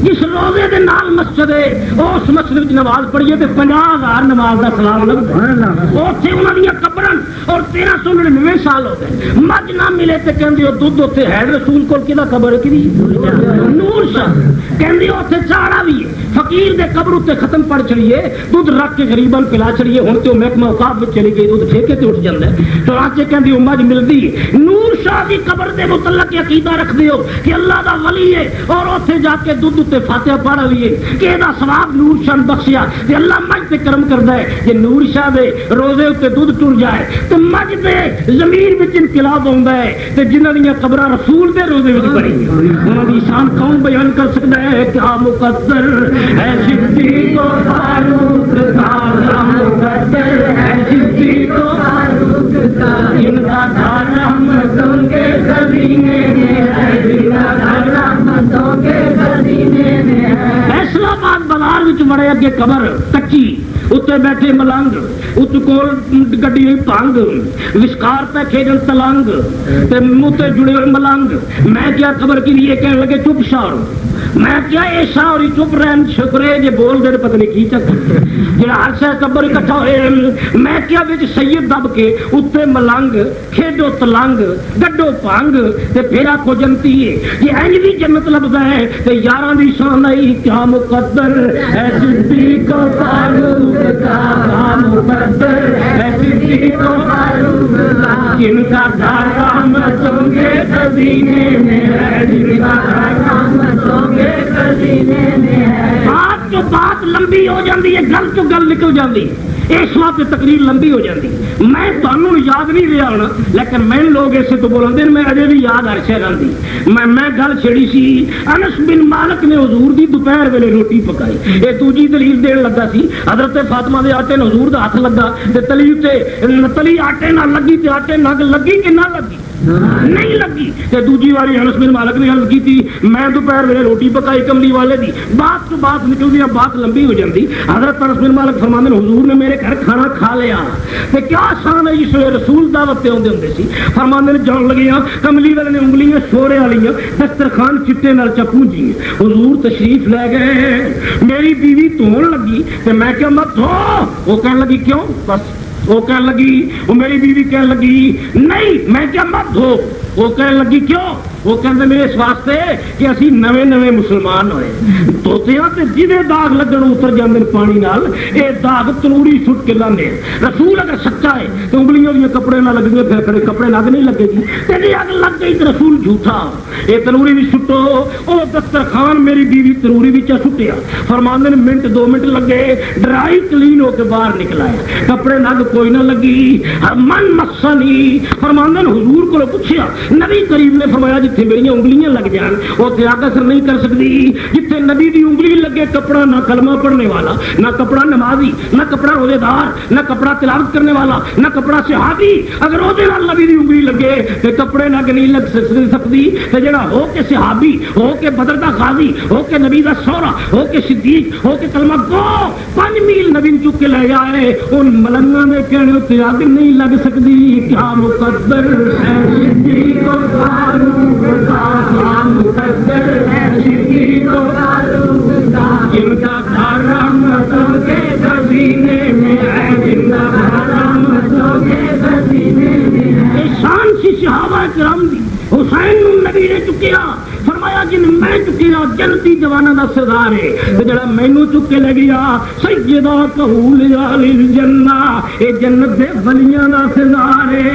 A: جس روزے دے نال مسجد ہے اس مسجد وچ نماز پڑھیے تے 50,000 نماز دا ثواب لگدا اوتھے انہاں دی قبراں اور 1399 سال ہو گئے مجھ نہ ملے تے کہندے او دودھ اوتھے ہے رسول کول کدا قبر کدی نور شاہ کہندے اوتھے چاڑا بھی ہے فقیر دے قبر اوتے ختم پڑ چڑیے دودھ رکھ کے غریباں پلا چڑیے ہن تے محکمہ اوقاف وچ چلی گئی دودھ ٹھیکے تے اٹھ جاندا ہے تو آج کہندے او مجھ ملدی نور شاہ دی قبر دے متعلق عقیدہ رکھ دیو کہ اللہ دا ولی ہے اور اوتھے جا کے دودھ تے فاتحہ پڑھ لیے کہ ادا ثواب نور شاہ بخشیا تے اللہ مجھ تے کرم کردا ہے کہ نور شاہ دے روزے تے دودھ ٹر جائے تے مجھ دے زمین وچ انقلاب ہوندا ہے تے جنہاں دی قبراں رسول دے روزے وچ پڑھی انہاں دی شان کون بیان کر سکدا ہے کیا مقدر ہے صدیق و فاروق کا مقدر ہے صدیق و فاروق کا جن کا گھر رحمتوں کے خزینے میں ہے جن کا گھر رحمتوں کے خزینے میں ہے فیصلہ آباد بازار وچ بڑے اگے قبر کچی اتنے بیٹھے ملنگ ات کول گڈی پنگ وسکار پہ کھیڈن تلنگ تے منہ تے جڑے ہوئے ملنگ میں کیا خبر کی لیے کہنے لگے چپ شاور میں کیا اے شاوری چپ رہن شکرے جے بول دے پتہ نہیں کی چکر جڑا ہر شے قبر اکٹھا ہوئے میں کیا وچ سید دب کے اتنے ملنگ کھیڈو تلنگ گڈو پنگ تے پھیرا کو جنتی ہے یہ اینج بھی جنت لبدا ہے تے یاراں دی شان آئی کیا مقدر ہے صدیق و فاروق کا مقدر ہے صدیق و فاروق کا جن کا گھر رحمتوں کے خزینے میں ہے جن کا گھر رحمتوں کے خزینے میں ہے بات جو بات لمبی ہو جاندی ہے گل تو گل نکل جاندی اس وقت تقریر لمبی ہو جاتی میں تمہیں یاد نہیں رہا ہونا لیکن میں لوگ ایسے تو بولتے میں اجے بھی یاد ہر شے رہی میں گل چھڑی سی انس بن مالک نے حضور دی دوپہر ویلے روٹی پکائی یہ دوجی دلیل دین لگا سی حضرت فاطمہ دے آٹے حضور دا ہاتھ لگا تے تلی تے تلی آٹے نہ لگی تے آٹے نہ لگی کہ نہ لگی نہیں لگی. تے دوجی واری انس بن مالک نے عرض کی میں دوپہر ویلے روٹی پکائی کملی والے دی, بات تو بات نکلدی بات لمبی ہو جاندی. حضرت انس بن مالک فرماندے نے حضور نے میرے گھر کھانا کھا لیا تے کیا شان ہے جس ویلے رسول دعوت تے اوندے ہوندے سی. فرماندے نے جان لگیاں کملی والے نے انگلیاں شورے والیاں دسترخوان چٹے نال چپونجی. حضور تشریف لے گئے, میری بیوی دھون لگی تے میں کہ مت دھو. وہ کہنے لگی کیوں؟ بس وہ کہنے لگی, وہ میری بیوی کہنے لگی نہیں میں کیا مت دھو. وہ کہنے لگی کیوں؟ وہ کہتے میرے اس واسطے کہ اسی نوے نوے مسلمان ہوئے دھوتے ہیں تے جدے داغ لگن اتر جاندے پانی نال اے داغ تلوڑی سٹ کے لانے. رسول اگر سچا ہے تو انگلیاں بھی کپڑے نہ لگ گئے پھر کھڑے کپڑے نہ نہیں لگے گی. تے اگ لگ گئی تو رسول جھوٹا. اے تلوڑی بھی سٹو. او دسترخوان میری بیوی تلوڑی بھی سٹیا. فرماندے نے منٹ 2 منٹ لگے ڈرائی کلین ہو کے باہر نکلا ہے, کپڑے نگ کوئی نہ لگی. من مسنی. فرماندے نے حضور کو پوچھا, نبی کریم نے فرمایا جتھے میری انگلیاں لگ جان اوتھے اگ اثر نہیں کر سکتی. جتھے نبی دی انگلی لگے کپڑا نہ کلمہ پڑھنے والا, نہ کپڑا نمازی, نہ کپڑا روزے دار, نہ کپڑا تلاوت کرنے والا, نہ کپڑا صحابی. اگر روزے نال نبی دی انگلی لگے تے کپڑے نہ نہیں لگ سکتی. تے جڑا ہو کے صحابی, ہو کے بدر دا غازی, ہو کے نبی دا سورا, ہو کے صدیق, ہو کے کلمہ گو 5 میل نبی چک کے لے آئے, ان ملنگاں دے کہنے تے اگ نہیں لگ سکتی. کیا مقدر ہے صدیق و فاروق کا, مقدر ہے صدیق و فاروق کا, جن کا گھر رحمتوں کے خزینے میں ہے, جن کا گھر رحمتوں کے خزینے میں ہے. شان سی صحابہ کرام دی. حسین نبی نے چکیا, فرمایا جن میں چکیا جنتی جوانا دا سردار ہے, جڑا مینوں چک کے لے گیا سیدہ کہول الجنہ, اے جنت دے ولیاں دا سردار ہے.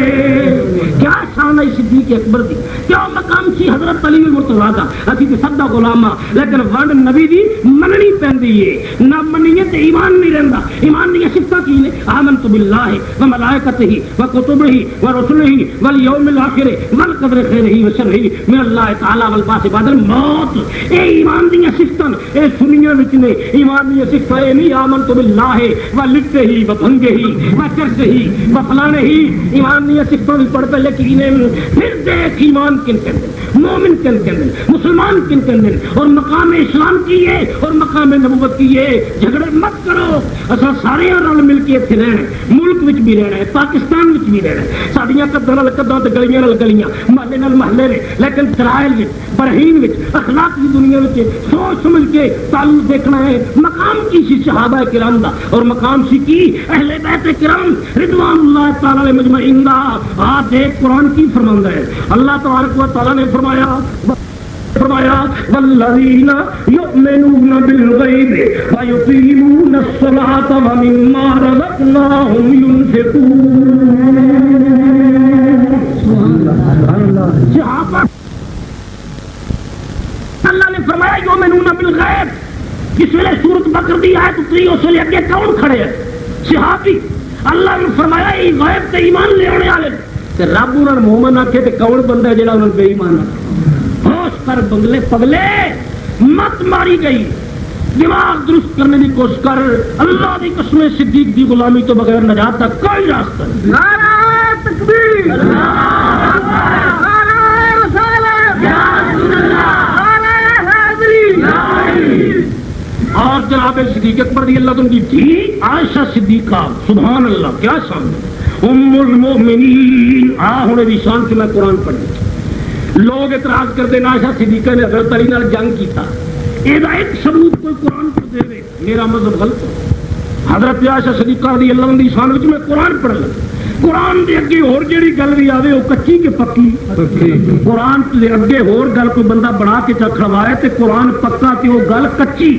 A: کیا شان ہے صدیق اکبر دی, کیا مقام سی حضرت علی المرتضیٰ دا. اسی تے سدا غلام لیکن ونڈ نبی دی مننی پیندی ہے, نہ منیے تے ایمان نہیں رہندا. ایمان دی صفتاں کی نے؟ آمنت باللہ و ملائکتہ و کتبہ و رسلہ والیوم الآخر والقدر خیرہ و شرہ من اللہ تعالی والبعث بعد الموت. اے ایمان دی صفتاں اے سنیاں وچ نے. ایمان دی صفتاں اے نہیں آمنت باللہ و لکھتے ہی و بھنگے ہی و چرچے ہی و فلانے ہی. ایمان دی صفتاں بھی پڑھ پہلے کی نے. پھر دیکھ ایمان کن کن دن, مومن کن کن دن, مسلمان کن کن دن, اور مقام اسلام کی ہے اور مقام نبوت کی ہے. جھگڑے مت کرو. اساں سارے رل مل کے اتنے رہنا, ملک وچ بھی رہنا ہے, پاکستان وچ بھی رہنا ہے. ساڈیاں قداں نال قداں تے گلیاں نال گلیاں, محلے نال محلے نے, لیکن ترائل وچ برہین وچ اخلاق کی دنیا وچ سوچ سمجھ کے تعلق دیکھنا ہے. مقام کی سی صحابہ کرام دا, اور مقام سی کی اہل بیت کرام رضوان اللہ تعالی علیہ مجمعین دا. آپ دیکھ قرآن کی فرماندا ہے. اللہ تبارک و تعالی نے فرمایا والذین یؤمنون بالغیب ویقیمون الصلاۃ ومما رزقناہم ینفقون. اللہ نے فرمایا یؤمنون بالغیب. جس ویلے سورۃ بقرہ دی آیت اتری اس ویلے اگے کون کھڑے ہیں؟ صحابی. اللہ نے فرمایا یہ غیب تے ایمان لے آنے والے. تے رب انہاں نوں مومن آکھے تے کون بندہ ہے جڑا انہاں بے ایمان آکھے؟ ہوش کر بنگلے پگلے, مت ماری گئی. دماغ درست کرنے کی کوشش کر. اللہ دی قسم صدیق دی غلامی تو بغیر نجات کا کوئی راستہ نہیں. نعرہ تکبیر, نعرہ رسالت, نعرہ حیدری. اور جناب صدیق اکبر رضی اللہ عنہ کی تھی عائشہ صدیقہ. سبحان اللہ, کیا شان ہے. ام المؤمنین. ہوں بھی شان سے میں قرآن پڑھی. لوگ اعتراض کرتے ہیں عائشہ صدیقہ نے حضرت علی نال جنگ کی تھا. یہ ایک ثبوت کوئی قرآن پر دے دے, میرا مذہب غلط ہے. حضرت عائشہ صدیقہ رضی اللہ عنہ دی شان وچ میں قرآن پڑھ لگا. قرآن دے اگے اور جیڑی گل بھی آوے وہ کچی کہ پکی. قرآن دے اگے اور گل کوئی بندہ بنا کے کھڑوائے تے قرآن پکا تے وہ گل کچی.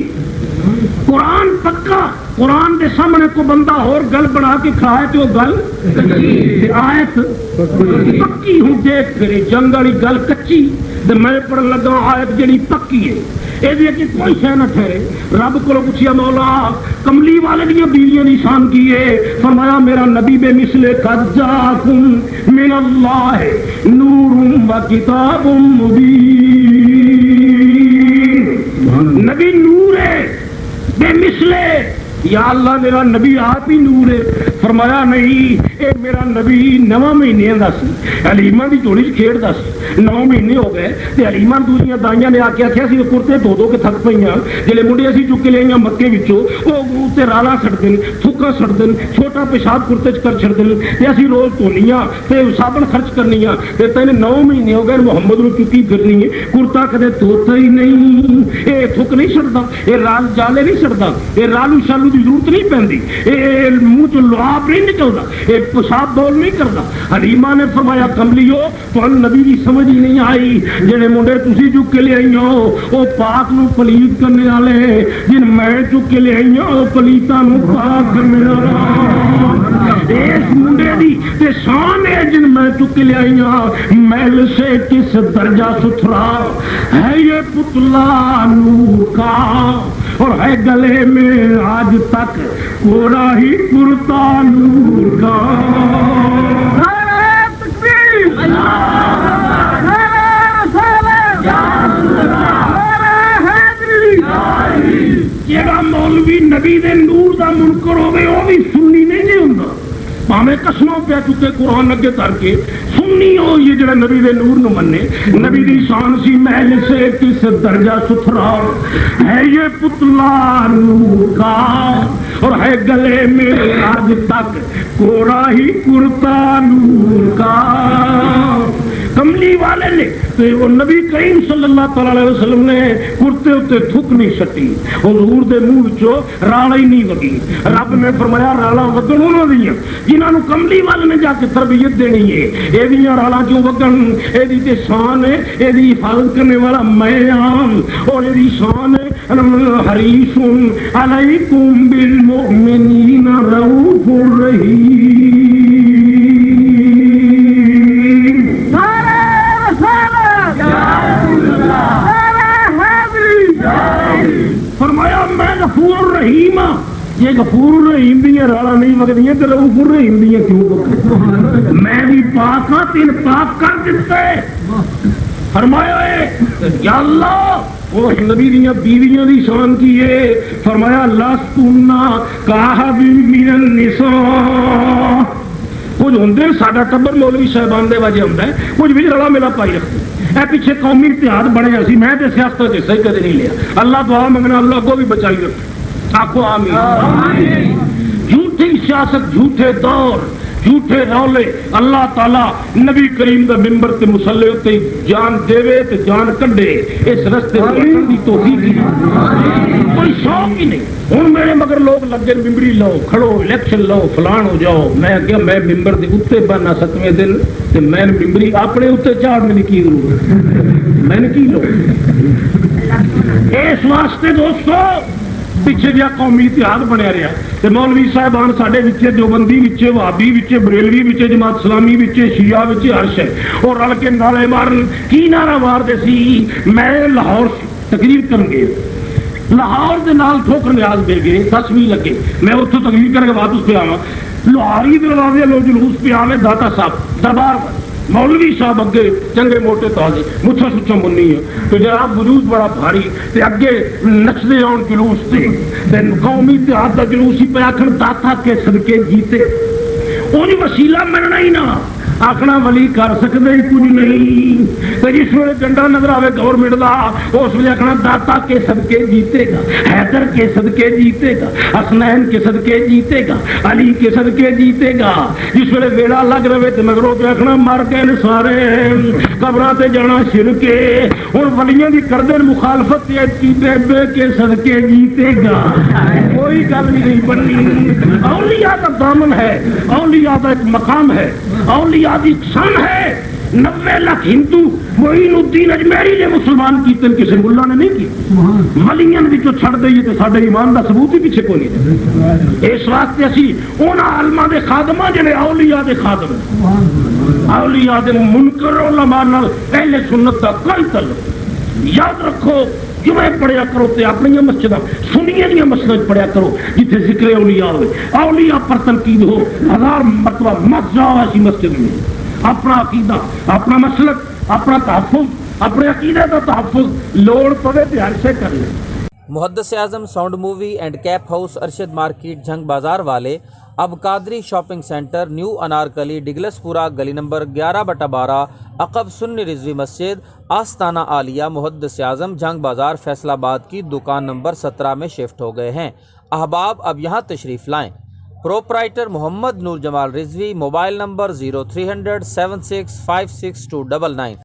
A: قرآن پکا, قرآن دے سامنے کو بندہ اور گل بنا کے کھائے تو گل کچی. آیت پکی. ہوں دیکھ پھر جنگ والی گل کچی تے میں پڑھن لگا آیت جڑی پکی ہے. یہ کوئی شہ نہ ٹھہرے. رب کو پوچھیا مولا کملی والے دیا بیویاں کی شان کی ہے. فرمایا میرا نبی بے مثل قد جاکم من اللہ نور و کتاب مبین. نبی نور ہے بے مثل, یا اللہ میرا نبی آپ ہی نور ہے. فرمایا نہیں اے میرا نبی 9 مہینے دا سی, حلیمہ دی جوڑی چ کھیڈدا سی. 9 مہینے ہو گئے تے حلیمہ دوسریاں دائیاں نے آ کے آخیا سی کرتے دو کے تھک پئیاں, جلے منڈے اسی چک کے لے مکے وچوں وہ تے رالا سٹ دین, تھوکا سٹ دین, چھوٹا پیشاب کرتے چ کر چھڑ دین تے اسی روز دھونیاں تے صابن خرچ کرنیاں تے تین 9 مہینے ہو گئے محمد نو چکی پھرنی ہے, کرتا کدے دھوتا ہی نہیں. اے تھک نہیں چھڑدا, اے رال جالے نہیں چھڑدا, اے رالو شالو دی ضرورت نہیں پیندی, اے منہ چ لعاب نہیں نکلدا, اے پیشاب بول نہیں کردا. حلیمہ نے فرمایا کملیو تانوں نبی دی سمجھ ہی نہیں آئی, جڑے منڈے تسی چک کے لے آئی ہو او پاک نو پلیت کرنے والے, جن میں چک کے لے آئی ہوں او پلیتاں نو پاک کرنے والا. اس منڈے دی تے شان ہے جن میں چک کے لے آئی ہوں, محل سے کس درجہ ستھرا ہے یہ پتلا نور کا, اور ہے گلے میں آج تک کوڑا ہی کرتا نور کا. جیڑا مولوی نبی دے نور دا منکر ہوے وہ بھی سنی نہیں ہوندا, پاویں قسموں پہ چکے قرآن اگے کر کے سنی ہو. یہ جڑا نبی دے نور نو منے, نبی دی شان سی محل سے کس درجہ ستھرا ہے یہ پتلا نور کا, اور ہے گلے میں آج تک کوڑا ہی کرتا نور کا. کملی والے نے تو وہ نبی کریم صلی اللہ علیہ وسلم نے کرتے اتنے تھک نہیں سٹی, حضور دے منہ وچوں رالا ہی نہیں وگی. رب نے فرمایا رالا وگن انہوں دیاں جنہاں نو کملی والے نے جا کے تربیت دینی ہے. اے دیاں رالا کیوں وگن, اے دی تے شان ہے, اے دی حفاظت کرنے والا میں عام, اور اے دی شان ہے حریص علیکم بالمؤمنین رؤوف رحیم. فرمایا میں غفور الرحیم ہاں. یہ غفور الرحیم دیا رالا نہیں وگدیاں تے رؤوف الرحیم دیا کیوں وگدیاں؟ میں بھی پاک ہاں, تین پاک کر دیتے. فرمایا یا اللہ وہ نبی دیا بیویاں دی شان کی ہے. فرمایا لستنا کاہب من النساء. کچھ ہوندے ساڈا ٹبر مولوی صاحبان دے وجہ ہوندا ہے, کچھ بھی رلا میلا پائی رکھتے. اے پیچھے قومی اتحاد بنیا سی, میں تے سیاست تے صحیح کدے نہیں لیا. اللہ دعا منگنا اللہ کو بھی بچائی رکھے. آخو آمین. جھوٹی سیاست, جھوٹے دور, جھوٹے رولے, اللہ تعالی نبی کریم دا ممبر تے مصلی تے جان دے تے جان کڈے, اس رستے چلن دی توفیق دی. کوئی شوق ہی نہیں. ہوں میرے مگر لوگ لگے ممبری لو, کھڑو, الیکشن لو, فلان ہو جاؤ. میں کیا میں ممبر دے اتنے بننا 7ویں دن تے میں ممبری اپنے اتنے چاڑنے کی کی ضرورت, میں نے کی لو. اس واسطے دوستو پیچھے جا قومی اتحاد بنیا رہا تے مولوی صاحبان ساڈے وچے, دیوبندی وچے, وہابی وچے, بریلوی وچے, جماعت اسلامی وچے, شیعہ وچے, ہر شے اور رل کے نعرے مارن. کی نعرہ مارتے سی؟ میں لاہور تقریر کرن گے, لاہور دے نال ٹھوکر نیاز مل گئے, 10 لگے, میں اتوں تقریر کر کے واپس پہ آواں. لوہاری دروازے لو جلوس پہ آوے داتا صاحب دربار پر, مولوی صاحب اگے چنگے موٹے تازے مچھا سچا منی ہے تو جناب وجود بڑا بھاری تے اگے نچدے آن جلوس تے قومی اتحاد دا جلوس ہی پہ آخر داتا کے صدقے جیتے. انہیں وسیلہ ملنا ہی نہ آخنا ولی کر سکتے ہی کچھ نہیں. جس ویلے ڈنڈا نظر آئے گورنمنٹ کا اس ویلے آخنا داتا کے صدقے جیتے گا, حیدر کے صدقے جیتے گا, حسنین کے صدقے جیتے گا, علی کے صدقے جیتے گا. جس ویلے ویڑا لگ رہے تو مگروں پہ آخنا مر گئے سارے قبراں تے جانا شرکے. ہوں ولیاں دی کردے مخالفت کے صدقے جیتے گا. کوئی گل نہیں بننی. اولیاء کا دامن ہے, اولیاء کا ایک مقام ہے, اولیاء دی شان ہے. 90 لاکھ ہندو معین الدین اجمیری نے مسلمان کیتے, کسی ملا نے نہیں کی. ولیاں وچوں چھڑ دئیے تے ساڈے ایمان دا ثبوت ہی پیچھے کوئی نہیں. اس واسطے اسی انہاں عالماں دے خادماں جڑے اولیاء دے خادم, اولیاء دے منکر علماء نال اہل سنت دا کوئی تعلق. یاد رکھو جمعے پڑھیا کرو تے اپنی مسجد سنیاں دیاں مسجد پڑھیا کرو جتھے ذکر اولیاء ہوئے, اولیاء پر تنقید ہو, 1000 مرتبہ مت جاؤ ایسی مسجد میں. اپنا عقیدہ, اپنا مسلک, اپنا تحفظ, اپنے عقیدے کا تحفظ لوڑ پوے تے ہر شے کر لیں.
B: محدث اعظم sound movie and cap house Arshad market Jhang بازار والے اب Qadri shopping centre new Anarkali Douglas Pura گلی نمبر 11/12 عقب سنی رضوی مسجد آستانہ عالیہ محدث اعظم جھنگ بازار فیصل آباد کی دکان نمبر 17 میں شفٹ ہو گئے ہیں۔ احباب اب یہاں تشریف لائیں۔ پروپرائٹر محمد نور جمال رضوی، موبائل نمبر 0300 7656 299۔